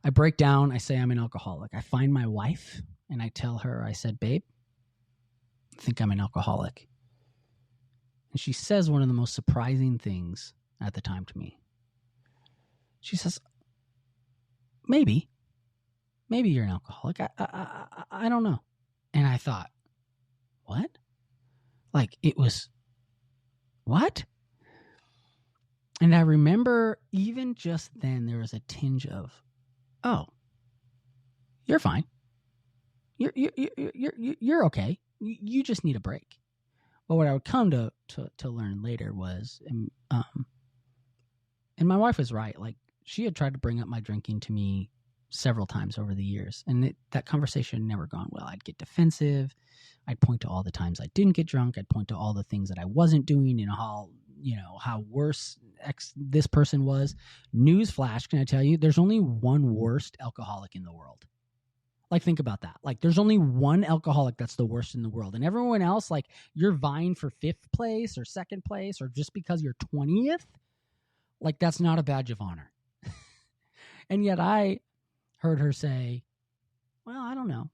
I break down. I say I'm an alcoholic. I find my wife and I tell her, I said, babe, I think I'm an alcoholic. And she says one of the most surprising things at the time to me. She says, maybe you're an alcoholic. I don't know. And I thought, what? It was, what? And I remember even just then there was a tinge of, oh, you're fine. You're okay. You just need a break. But what I would come to learn later was, and my wife was right. She had tried to bring up my drinking to me several times over the years, and that conversation had never gone well. I'd get defensive. I'd point to all the times I didn't get drunk. I'd point to all the things that I wasn't doing and how worse this person was. Newsflash, can I tell you, there's only one worst alcoholic in the world. Think about that. There's only one alcoholic that's the worst in the world. And everyone else, you're vying for 5th place or 2nd place, or just because you're 20th, that's not a badge of honor. And yet I heard her say, well, I don't know.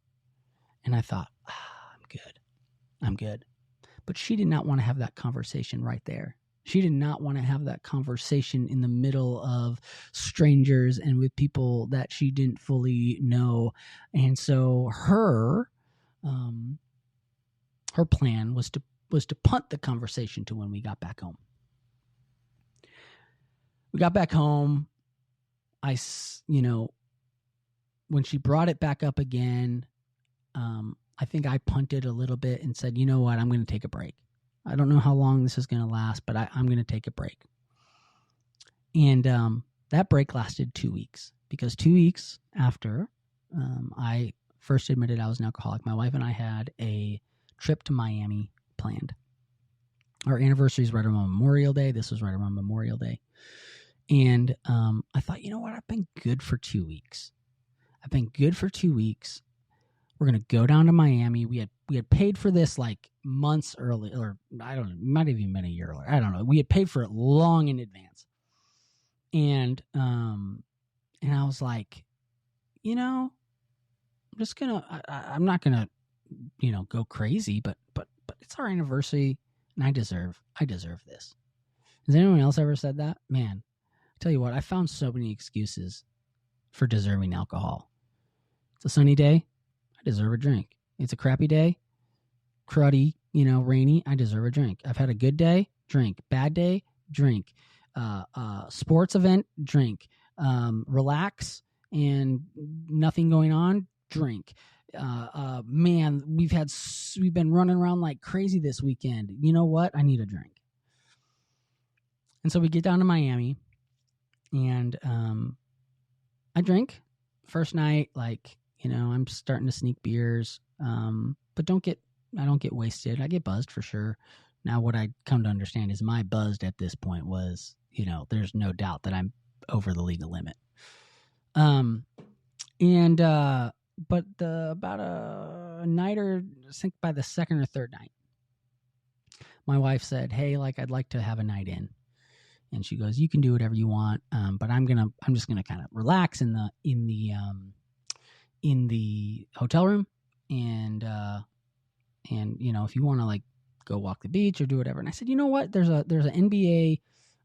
And I thought, I'm good. But she did not want to have that conversation right there. She did not want to have that conversation in the middle of strangers and with people that she didn't fully know. And so her plan was to punt the conversation to when we got back home. We got back home. When she brought it back up again, I think I punted a little bit and said, you know what, I'm going to take a break. I don't know how long this is going to last, but I'm going to take a break. And that break lasted 2 weeks, because 2 weeks after I first admitted I was an alcoholic, my wife and I had a trip to Miami planned. Our anniversary is right around Memorial Day. This was right around Memorial Day. And I thought, you know what, I've been good for 2 weeks. We're going to go down to Miami. We had paid for this months early, or I don't know, it might have even been a year earlier. I don't know. We had paid for it long in advance. And I was like, I'm just going to, I'm not going to, go crazy, but it's our anniversary and I deserve this. Has anyone else ever said that? Man, I tell you what, I found so many excuses for deserving alcohol. It's a sunny day. Deserve a drink. It's a crappy day. cruddy, rainy, I deserve a drink. I've had a good day, drink. Bad day, drink. Sports event, drink. Relax and nothing going on, drink. Man, we've been running around like crazy this weekend. You know what? I need a drink. And so we get down to Miami, and I drink. First night, I'm starting to sneak beers, but I don't get wasted. I get buzzed for sure. Now, what I come to understand is my buzzed at this point was, there's no doubt that I'm over the legal limit. But about a night, or I think by the second or third night, my wife said, "Hey, I'd like to have a night in." And she goes, "You can do whatever you want, but I'm just gonna kind of relax in the hotel room, and if you want to go walk the beach or do whatever." And I said, "You know what? There's an NBA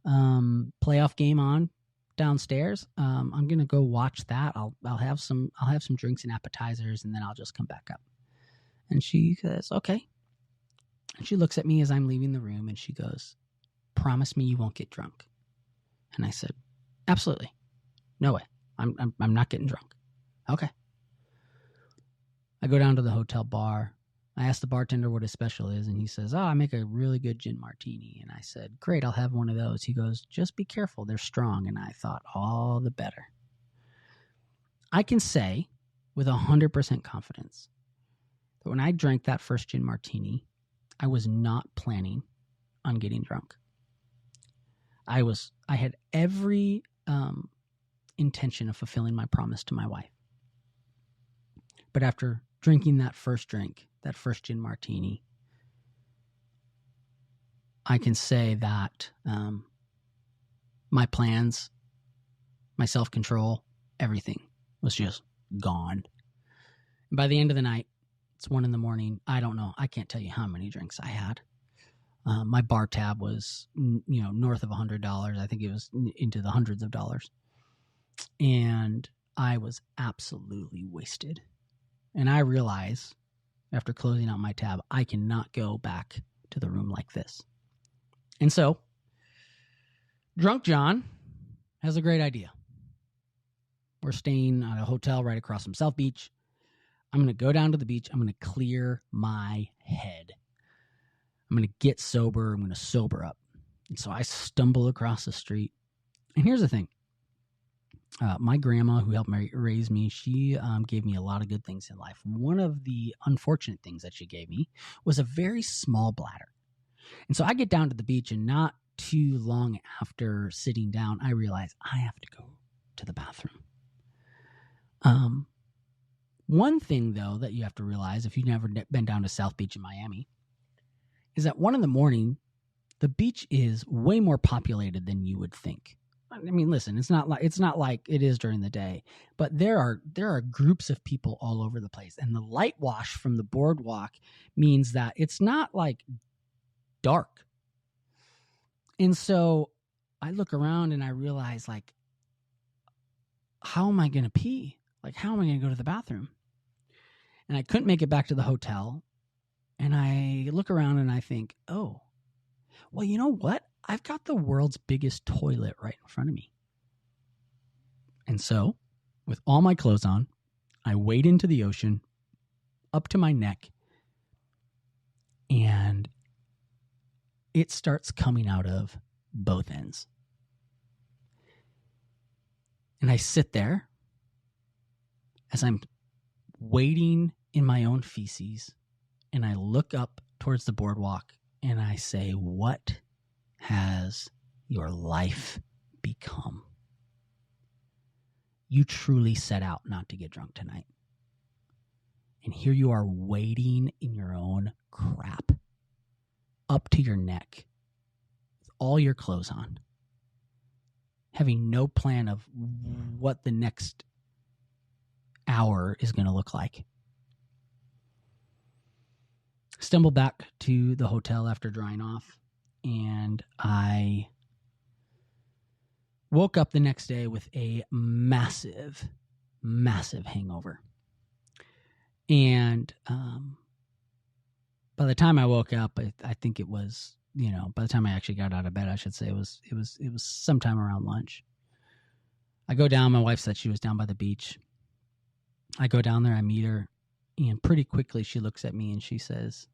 playoff game on downstairs. I'm gonna go watch that. I'll have some drinks and appetizers, and then I'll just come back up." And she says, "Okay." And she looks at me as I'm leaving the room, and she goes, "Promise me you won't get drunk." And I said, "Absolutely. No way. I'm not getting drunk." Okay. I go down to the hotel bar. I asked the bartender what his special is, and he says, "Oh, I make a really good gin martini." And I said, "Great, I'll have one of those." He goes, "Just be careful. They're strong." And I thought, all the better. I can say with 100% confidence that when I drank that first gin martini, I was not planning on getting drunk. I had every intention of fulfilling my promise to my wife. But after drinking that first gin martini, I can say that my plans, my self-control, everything was just gone. And by the end of the night, it's 1 a.m. I don't know. I can't tell you how many drinks I had. My bar tab was, north of $100. I think it was into the hundreds of dollars. And I was absolutely wasted. And I realize after closing out my tab, I cannot go back to the room like this. And so, Drunk John has a great idea. We're staying at a hotel right across from South Beach. I'm going to go down to the beach. I'm going to clear my head. I'm going to get sober. I'm going to sober up. And so I stumble across the street. And here's the thing. My grandma, who helped raise me, she gave me a lot of good things in life. One of the unfortunate things that she gave me was a very small bladder. And so I get down to the beach, and not too long after sitting down, I realize I have to go to the bathroom. One thing, though, that you have to realize if you've never been down to South Beach in Miami is that 1 a.m, the beach is way more populated than you would think. I mean, listen, it's not like it is during the day, but there are groups of people all over the place, and the light wash from the boardwalk means that it's not dark. And so I look around and I realize, how am I going to pee? How am I going to go to the bathroom? And I couldn't make it back to the hotel. And I look around and I think, oh, well, you know what? I've got the world's biggest toilet right in front of me. And so, with all my clothes on, I wade into the ocean, up to my neck, and it starts coming out of both ends. And I sit there as I'm wading in my own feces, and I look up towards the boardwalk and I say, "What has your life become? You truly set out not to get drunk tonight. And here you are wading in your own crap, up to your neck, with all your clothes on, having no plan of what the next hour is going to look like." Stumbled back to the hotel after drying off, and I woke up the next day with a massive, massive hangover. And by the time I woke up, I think it was, by the time I actually got out of bed, I should say it was sometime around lunch. I go down. My wife said she was down by the beach. I go down there. I meet her, and pretty quickly she looks at me and she says,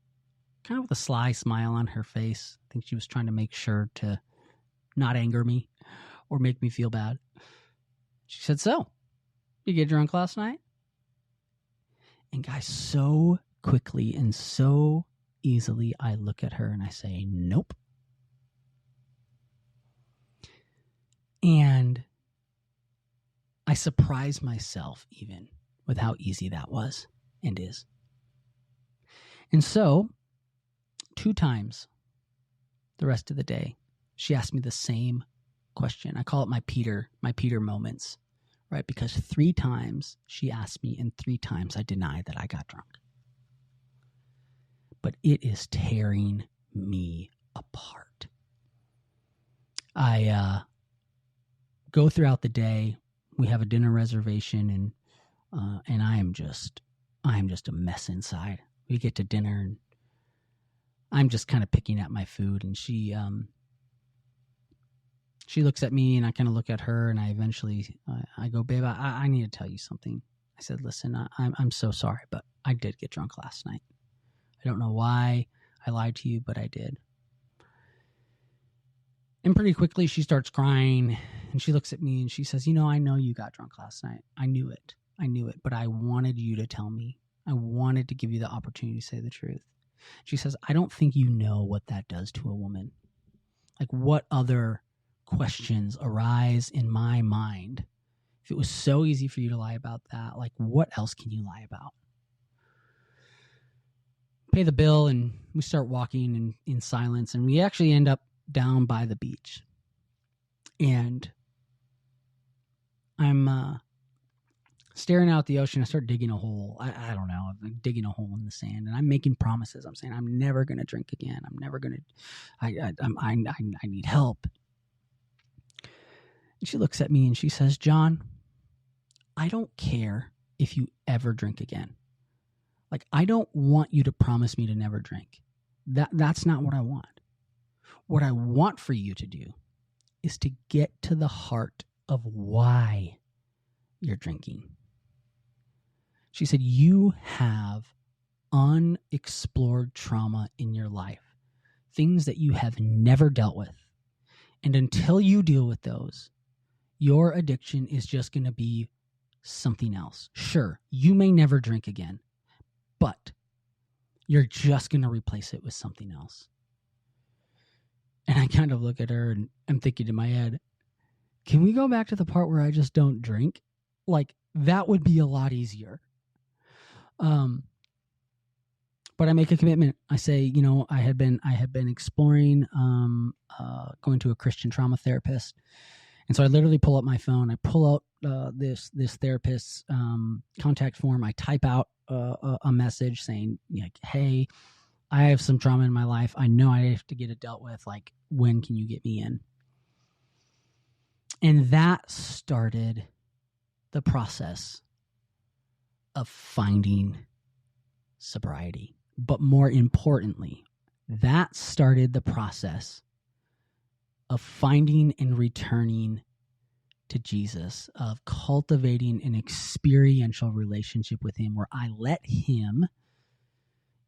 kind of with a sly smile on her face, I think she was trying to make sure to not anger me or make me feel bad. She said, "So, you get drunk last night?" And guys, so quickly and so easily, I look at her and I say, "Nope." And I surprise myself even with how easy that was and is. And so, 2 times the rest of the day, she asked me the same question. I call it my Peter moments, right? Because 3 times she asked me, and 3 times I denied that I got drunk. But it is tearing me apart. I go throughout the day. We have a dinner reservation, and I am just a mess inside. We get to dinner, and I'm just kind of picking at my food, and she looks at me, and I kind of look at her, and I eventually I go, "Babe, I need to tell you something." I said, "Listen, I'm so sorry, but I did get drunk last night. I don't know why I lied to you, but I did." And pretty quickly she starts crying, and she looks at me and she says, "I know you got drunk last night. I knew it, but I wanted you to tell me. I wanted to give you the opportunity to say the truth." She says, "I don't think you know what that does to a woman. Like, what other questions arise in my mind? If it was so easy for you to lie about that, like, what else can you lie about?" Pay the bill, and we start walking in silence, and we actually end up down by the beach. And I'm staring out at the ocean. I start digging a hole. I don't know. I'm digging a hole in the sand, and I'm making promises. I'm saying, "I'm never going to drink again. I'm never going to, I need help." And she looks at me and she says, "Jon, I don't care if you ever drink again. Like, I don't want you to promise me to never drink. That's not what I want. What I want for you to do is to get to the heart of why you're drinking." She said, "You have unexplored trauma in your life, things that you have never dealt with. And until you deal with those, your addiction is just going to be something else. Sure, you may never drink again, but you're just going to replace it with something else." And I kind of look at her, and I'm thinking in my head, can we go back to the part where I just don't drink? Like, that would be a lot easier. But I make a commitment. I say, I had been exploring going to a Christian trauma therapist. And so I literally pull up my phone. I pull out this therapist's contact form. I type out a message saying, like, "Hey, I have some trauma in my life. I know I have to get it dealt with. Like, when can you get me in?" And that started the process of finding sobriety. But more importantly, that started the process of finding and returning to Jesus, of cultivating an experiential relationship with him, where I let him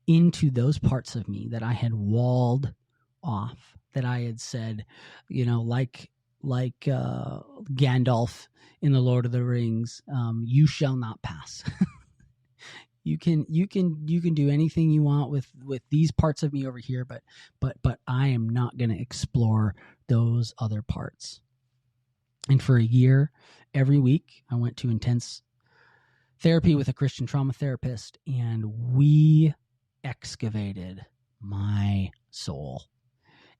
into those parts of me that I had walled off, that I had said, like Gandalf in the Lord of the Rings, "You shall not pass." You can do anything you want with these parts of me over here, but I am not going to explore those other parts. And for a year, every week, I went to intense therapy with a Christian trauma therapist, and we excavated my soul.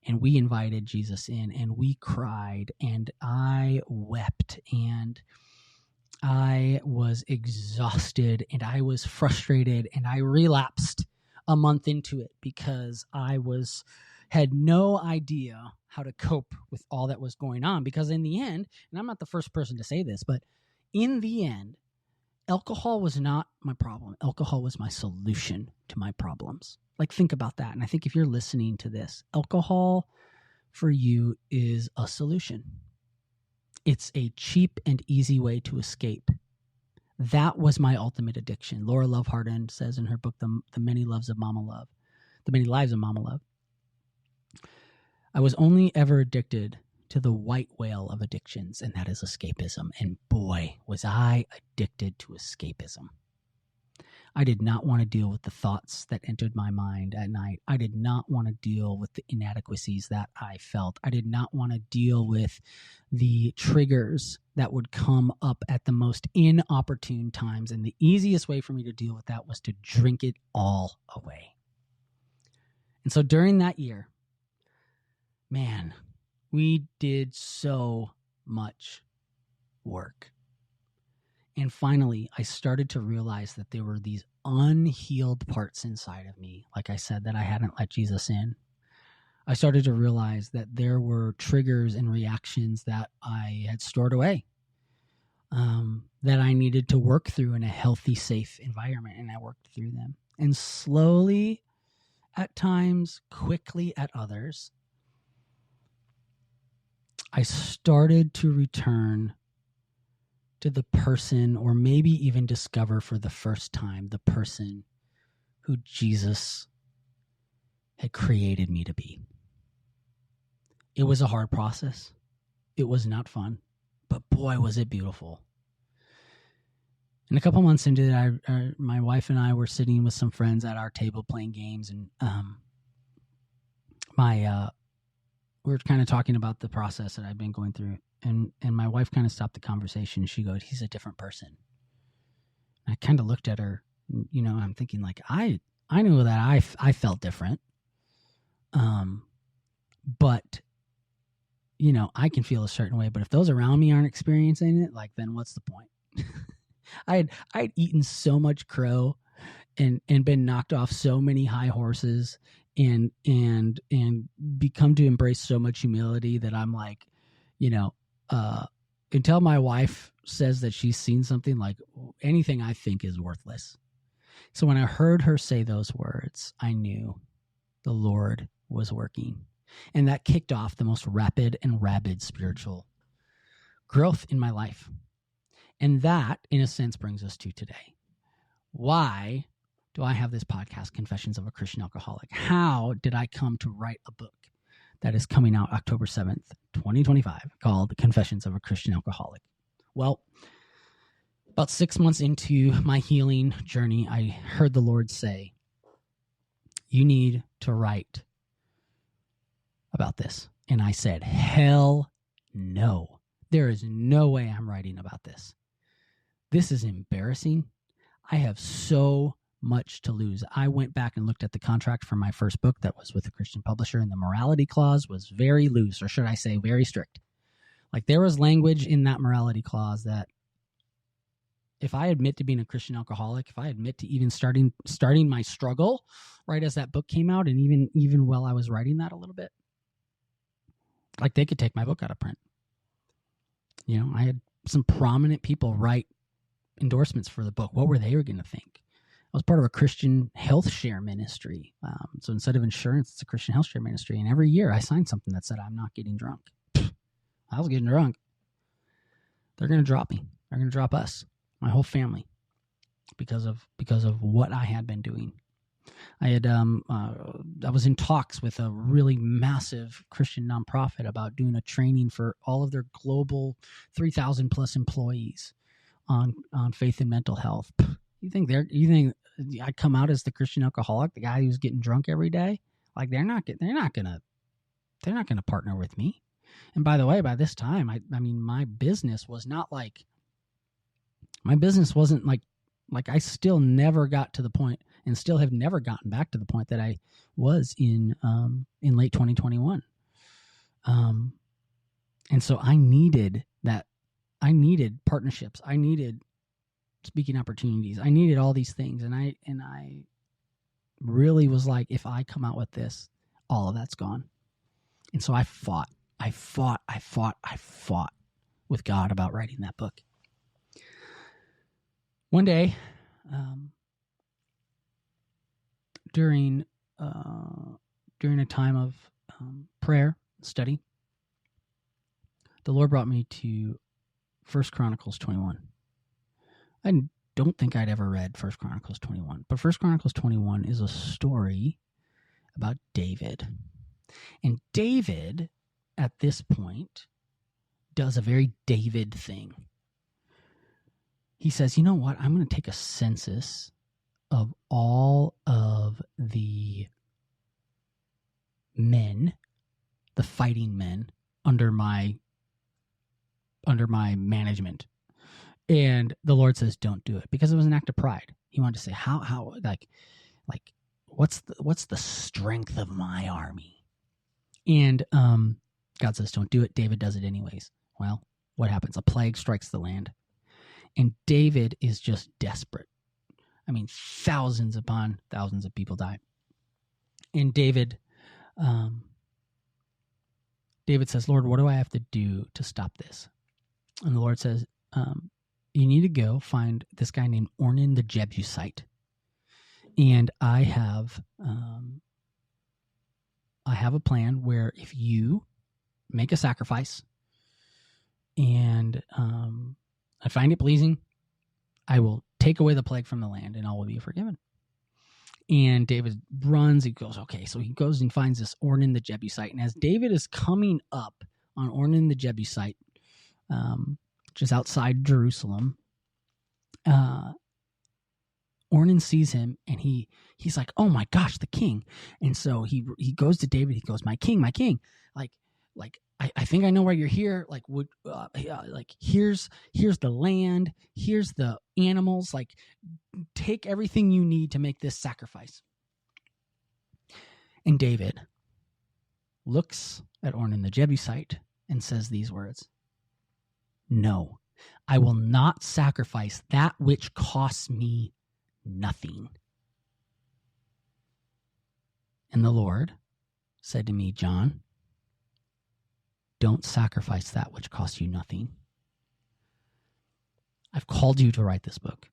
And we invited Jesus in, and we cried, and I wept, and I was exhausted, and I was frustrated, and I relapsed a month into it because I had no idea how to cope with all that was going on. Because in the end, and I'm not the first person to say this, but in the end, alcohol was not my problem. Alcohol was my solution to my problems. Like, think about that. And I think if you're listening to this, alcohol for you is a solution. It's a cheap and easy way to escape. That was my ultimate addiction. Laura Love Hardin says in her book, The Many Lives of Mama Love. I was only ever addicted to the white whale of addictions, and that is escapism. And boy, was I addicted to escapism. I did not want to deal with the thoughts that entered my mind at night. I did not want to deal with the inadequacies that I felt. I did not want to deal with the triggers that would come up at the most inopportune times. And the easiest way for me to deal with that was to drink it all away. And so during that year, man, we did so much work. And finally, I started to realize that there were these unhealed parts inside of me, like I said, that I hadn't let Jesus in. I started to realize that there were triggers and reactions that I had stored away, that I needed to work through in a healthy, safe environment, and I worked through them. And slowly, at times, quickly at others, I started to return to the person, or maybe even discover for the first time, the person who Jesus had created me to be. It was a hard process. It was not fun, but boy, was it beautiful. And a couple months into it, my wife and I were sitting with some friends at our table playing games, and we were kind of talking about the process that I've been going through. And my wife kind of stopped the conversation. She goes, "He's a different person." And I kind of looked at her, you know, I'm thinking like, I knew that I felt different. But, you know, I can feel a certain way, but if those around me aren't experiencing it, like, then what's the point? I'd eaten so much crow and been knocked off so many high horses and become to embrace so much humility that I'm like, you know, until my wife says that she's seen something, like, anything I think is worthless. So when I heard her say those words, I knew the Lord was working. And that kicked off the most rapid and rabid spiritual growth in my life. And that, in a sense, brings us to today. Why do I have this podcast, Confessions of a Christian Alcoholic? How did I come to write a book that is coming out October 7th, 2025, called Confessions of a Christian Alcoholic? Well, about 6 months into my healing journey, I heard the Lord say, "You need to write about this." And I said, hell no. There is no way I'm writing about this. This is embarrassing. I have so much to lose. I went back and looked at the contract for my first book that was with a Christian publisher, and the morality clause was very loose, or should I say very strict. Like, there was language in that morality clause that if I admit to being a Christian alcoholic, if I admit to even starting my struggle right as that book came out, and even while I was writing that a little bit, like, they could take my book out of print. You know, I had some prominent people write endorsements for the book. What were they going to think? I was part of a Christian health share ministry. So instead of insurance, it's a Christian health share ministry. And every year I signed something that said, "I'm not getting drunk." I was getting drunk. They're going to drop me. They're going to drop us, my whole family, because of what I had been doing. I was in talks with a really massive Christian nonprofit about doing a training for all of their global 3,000 plus employees on faith and mental health. You think I come out as the Christian alcoholic, the guy who's getting drunk every day? Like, they're not gonna partner with me. And by the way, by this time, I mean, my business wasn't like I still never got to the point, and still have never gotten back to the point that I was in late 2021. And so I needed that. I needed partnerships. I needed speaking opportunities. I needed all these things. And I really was like, if I come out with this, all of that's gone. And so I fought with God about writing that book. One day, during a time of prayer study, the Lord brought me to 1 Chronicles 21. I don't think I'd ever read 1 Chronicles 21, but 1 Chronicles 21 is a story about David. And David, at this point, does a very David thing. He says, you know what? I'm going to take a census of all of the men, the fighting men under my management. And the Lord says, don't do it, because it was an act of pride. He wanted to say, how like what's the strength of my army? And God says, don't do it. David does it anyways. Well, what happens? A plague strikes the land. And David is just desperate. I mean, thousands upon thousands of people die. And David says, Lord, what do I have to do to stop this? And the Lord says, you need to go find this guy named Ornan the Jebusite. And I have a plan where if you make a sacrifice and I find it pleasing, I will take away the plague from the land and all will be forgiven. And David runs. He goes, okay. So he goes and finds this Ornan the Jebusite. And as David is coming up on Ornan the Jebusite, which is outside Jerusalem, Ornan sees him and he's like, oh my gosh, the king. And so he goes to David. He goes, my king. I think I know why you're here. Here's the land. Here's the animals. Like, take everything you need to make this sacrifice. And David looks at Ornan the Jebusite and says these words, no, I will not sacrifice that which costs me nothing. And the Lord said to me, John, don't sacrifice that which costs you nothing. I've called you to write this book,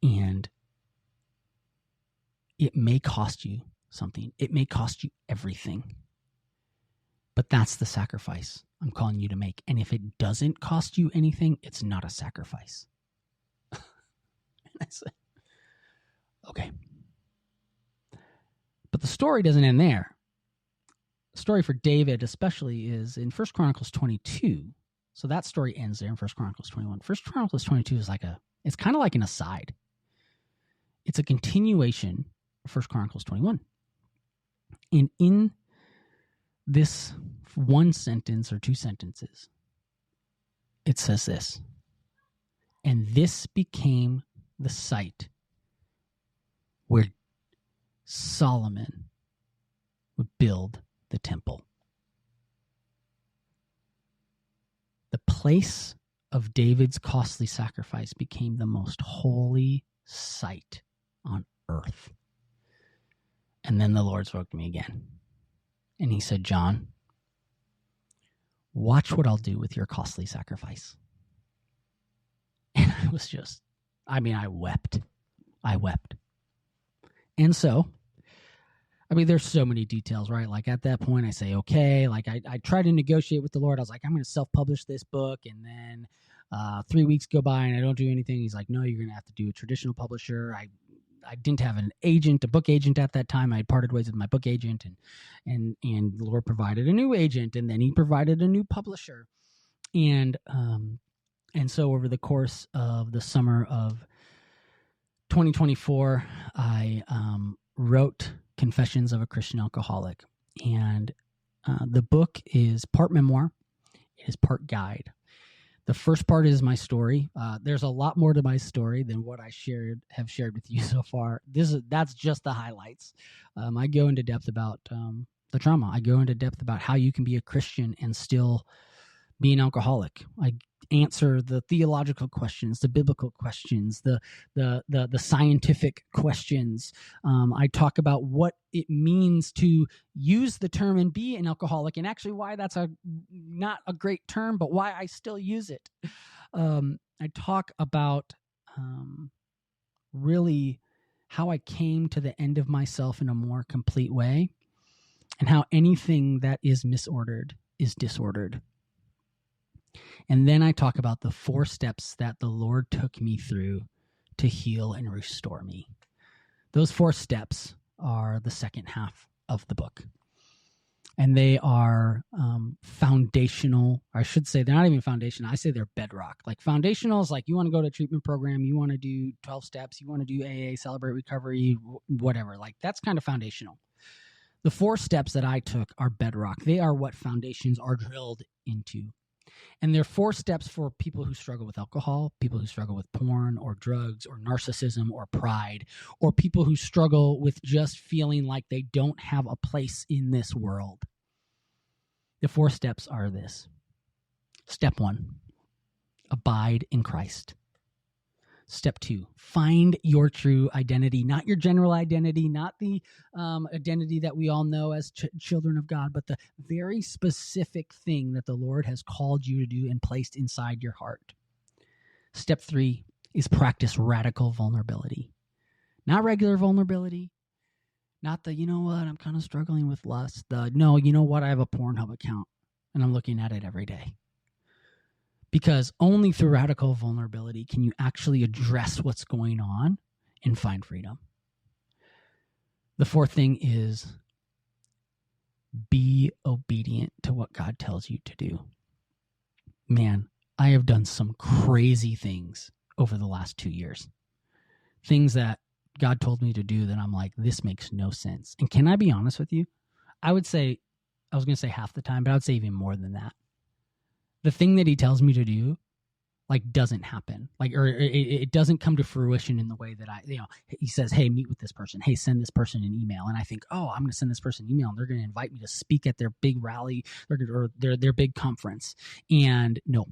and it may cost you something. It may cost you everything, but that's the sacrifice I'm calling you to make. And if it doesn't cost you anything, it's not a sacrifice. And I said, okay. But the story doesn't end there. The story for David especially is in 1 Chronicles 22. So that story ends there in 1 Chronicles 21. 1 Chronicles 22 is it's kind of like an aside. It's a continuation of 1 Chronicles 21. And in this one sentence or two sentences, it says this, and this became the site where Solomon would build the temple. The place of David's costly sacrifice became the most holy site on earth. And then the Lord spoke to me again. And he said, John, watch what I'll do with your costly sacrifice. And I was just, I wept. I wept. And so, there's so many details, right? Like at that point I say, okay, like I try to negotiate with the Lord. I was like, I'm going to self-publish this book. And then 3 weeks go by and I don't do anything. He's like, no, you're going to have to do a traditional publisher. I didn't have a book agent at that time. I had parted ways with my book agent and the Lord provided a new agent, and then he provided a new publisher. And so over the course of the summer of 2024, I wrote Confessions of a Christian Alcoholic. And the book is part memoir. It is part guide. The first part is my story. There's a lot more to my story than what I have shared with you so far. That's just the highlights. I go into depth about the trauma. I go into depth about how you can be a Christian and still be an alcoholic. I answer the theological questions, the biblical questions, the scientific questions. I talk about what it means to use the term and be an alcoholic, and actually why that's not a great term, but why I still use it. I talk about really how I came to the end of myself in a more complete way, and how anything that is misordered is disordered. And then I talk about the 4 steps that the Lord took me through to heal and restore me. Those 4 steps are the second half of the book. And they are foundational. I should say they're not even foundational. I say they're bedrock. Like foundational is like you want to go to a treatment program, you want to do 12 steps, you want to do AA, celebrate recovery, whatever. Like that's kind of foundational. The 4 steps that I took are bedrock. They are what foundations are drilled into. And they're 4 steps for people who struggle with alcohol, people who struggle with porn or drugs or narcissism or pride, or people who struggle with just feeling like they don't have a place in this world. The 4 steps are this. Step 1, abide in Christ. Step 2, find your true identity, not your general identity, not the identity that we all know as children of God, but the very specific thing that the Lord has called you to do and placed inside your heart. Step 3 is practice radical vulnerability, not regular vulnerability, not the, you know what, I'm kind of struggling with lust. No, you know what, I have a Pornhub account and I'm looking at it every day. Because only through radical vulnerability can you actually address what's going on and find freedom. The 4th thing is be obedient to what God tells you to do. Man, I have done some crazy things over the last 2 years. Things that God told me to do that I'm like, this makes no sense. And can I be honest with you? I was going to say half the time, but I would say even more than that. The thing that he tells me to do, like, doesn't happen. Like, or it doesn't come to fruition in the way that he says, hey, meet with this person. Hey, send this person an email. And I think, oh, I'm going to send this person an email and they're going to invite me to speak at their big rally or their big conference. And no,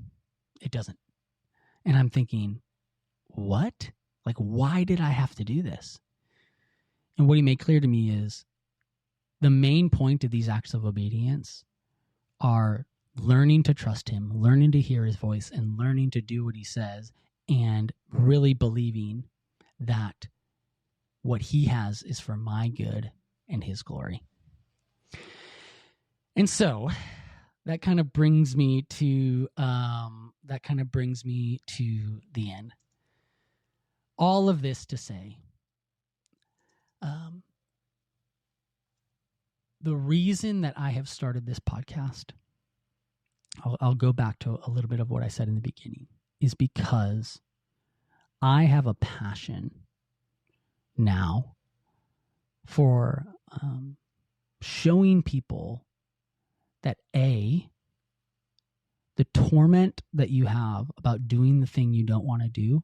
it doesn't. And I'm thinking, what? Like, why did I have to do this? And what he made clear to me is the main point of these acts of obedience are learning to trust him, learning to hear his voice, and learning to do what he says, and really believing that what he has is for my good and his glory. And so that kind of brings me to the end. All of this to say, the reason that I have started this podcast, I'll go back to a little bit of what I said in the beginning, is because I have a passion now for showing people that the torment that you have about doing the thing you don't want to do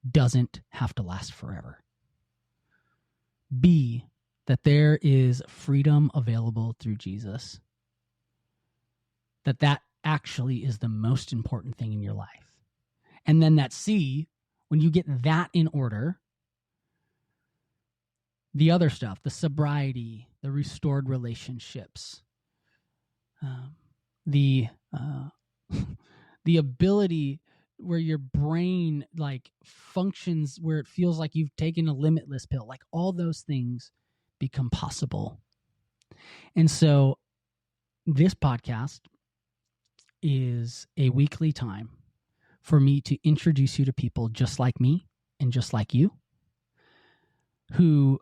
doesn't have to last forever. B, that there is freedom available through Jesus. That actually is the most important thing in your life. And then that C, when you get that in order, the other stuff, the sobriety, the restored relationships, the ability where your brain like functions where it feels like you've taken a limitless pill, like all those things become possible. And so this podcast is a weekly time for me to introduce you to people just like me and just like you, who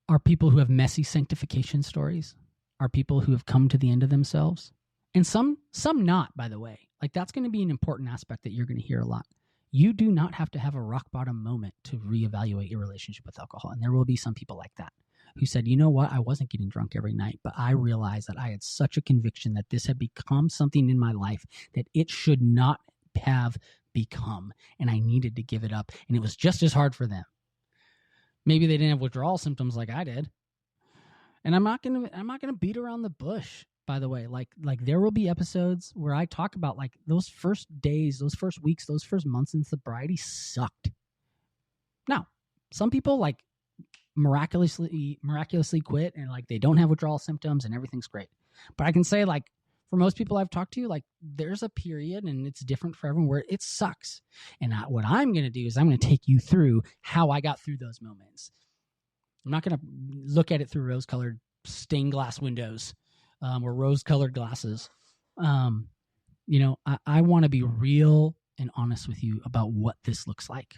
are people who have messy sanctification stories, are people who have come to the end of themselves, and some not, by the way. Like, that's going to be an important aspect that you're going to hear a lot. You do not have to have a rock bottom moment to reevaluate your relationship with alcohol. And there will be some people like that who said, you know what, I wasn't getting drunk every night, but I realized that I had such a conviction that this had become something in my life that it should not have become, and I needed to give it up. And it was just as hard for them. Maybe they didn't have withdrawal symptoms like I did. And I'm not gonna beat around the bush, by the way. Like there will be episodes where I talk about like those first days, those first weeks, those first months in sobriety sucked. Now, some people like miraculously quit and like they don't have withdrawal symptoms and everything's great. But I can say, like, For most people I've talked to, like there's a period, and it's different for everyone, where it sucks. And what I'm going to do is I'm going to take you through how I got through those moments. I'm not going to look at it through rose-colored stained glass windows or rose-colored glasses. I want to be real and honest with you about what this looks like.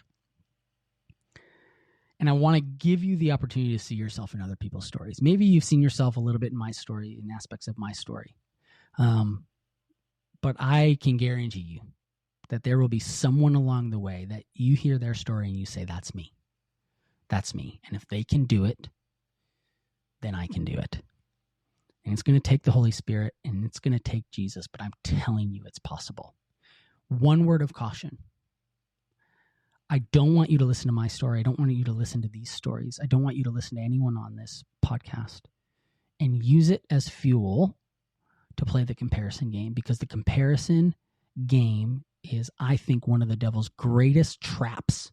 And I want to give you the opportunity to see yourself in other people's stories. Maybe you've seen yourself a little bit in my story, in aspects of my story. But I can guarantee you that there will be someone along the way that you hear their story and you say, that's me. That's me. And if they can do it, then I can do it. And it's going to take the Holy Spirit, and it's going to take Jesus, but I'm telling you it's possible. One word of caution. I don't want you to listen to my story. I don't want you to listen to these stories. I don't want you to listen to anyone on this podcast and use it as fuel to play the comparison game, because the comparison game is, I think, one of the devil's greatest traps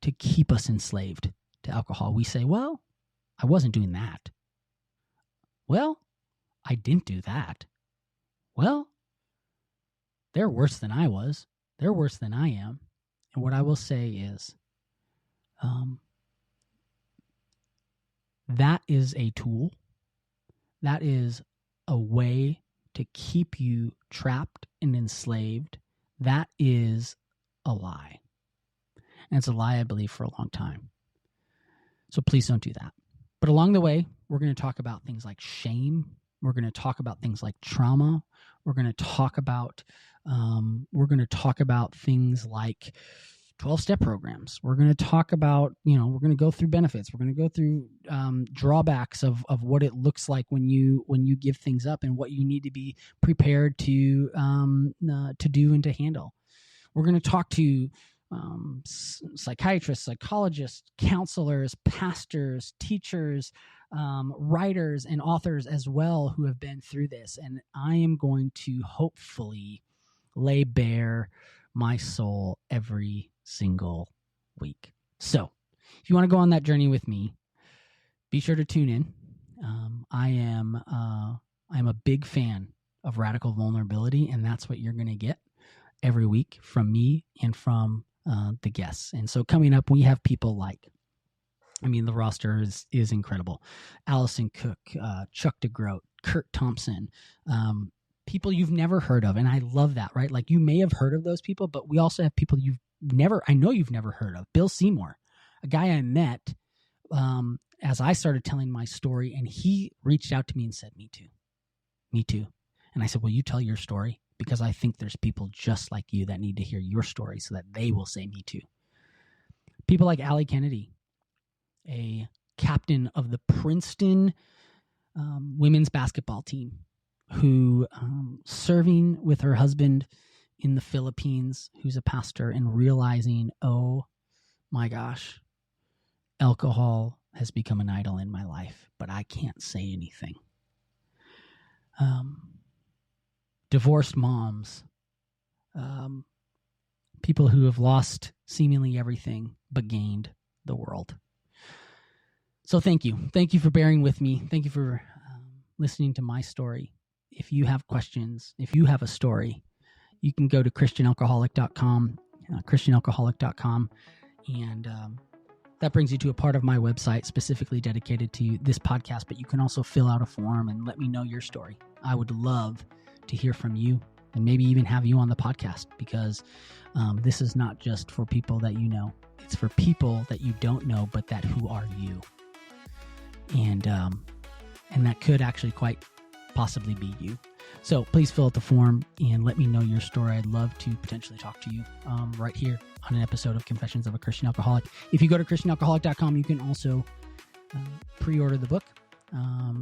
to keep us enslaved to alcohol. We say, well, I wasn't doing that. Well, I didn't do that. Well, they're worse than I was. They're worse than I am. And what I will say is, that is a tool. That is a way to keep you trapped and enslaved. That is a lie. And it's a lie, I believe, for a long time. So please don't do that. But along the way, we're going to talk about things like shame. We're going to talk about things like trauma. We're going to talk about things like 12-step programs. We're going to talk about, we're going to go through benefits. We're going to go through drawbacks of what it looks like when you give things up, and what you need to be prepared to do and to handle. We're going to talk to psychiatrists, psychologists, counselors, pastors, teachers, writers, and authors as well, who have been through this. And I am going to hopefully lay bare my soul every single week. So if you want to go on that journey with me, be sure to tune in. I'm a big fan of radical vulnerability, and that's what you're going to get every week from me and from the guests. And so coming up, we have people like, the roster is incredible. Alison Cook, Chuck DeGroat, Curt Thompson, people you've never heard of. And I love that, right? Like, you may have heard of those people, but we also have people I know you've never heard of. Bill Seymour, a guy I met as I started telling my story, and he reached out to me and said, me too. And I said, well, you tell your story, because I think there's people just like you that need to hear your story so that they will say me too. People like Allie Kennedy, a captain of the Princeton women's basketball team, who serving with her husband in the Philippines, who's a pastor, and realizing, oh my gosh, alcohol has become an idol in my life, but I can't say anything. Divorced moms, people who have lost seemingly everything but gained the world. So thank you. Thank you for bearing with me. Thank you for listening to my story. If you have questions, if you have a story, you can go to christianalcoholic.com, and that brings you to a part of my website specifically dedicated to this podcast, but you can also fill out a form and let me know your story. I would love to hear from you, and maybe even have you on the podcast, because this is not just for people that you know. It's for people that you don't know, but that who are you. And that could actually quite possibly be you. So please fill out the form and let me know your story. I'd love to potentially talk to you right here on an episode of Confessions of a Christian Alcoholic. If you go to christianalcoholic.com, you can also pre-order the book.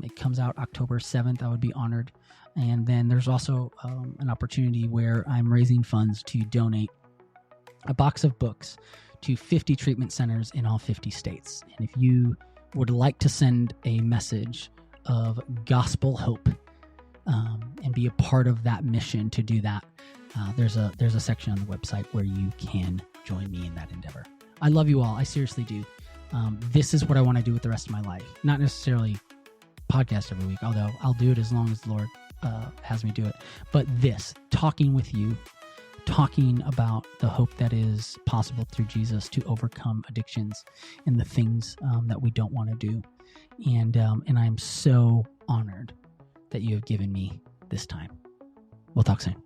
It comes out October 7th. I would be honored. And then there's also an opportunity where I'm raising funds to donate a box of books to 50 treatment centers in all 50 states. And if you would like to send a message of gospel hope and be a part of that mission to do that, there's a section on the website where you can join me in that endeavor. I love you all. I seriously do. This is what I want to do with the rest of my life. Not necessarily podcast every week, although I'll do it as long as the Lord has me do it. But talking with you, talking about the hope that is possible through Jesus to overcome addictions and the things that we don't want to do. And I'm so honored that you have given me this time. We'll talk soon.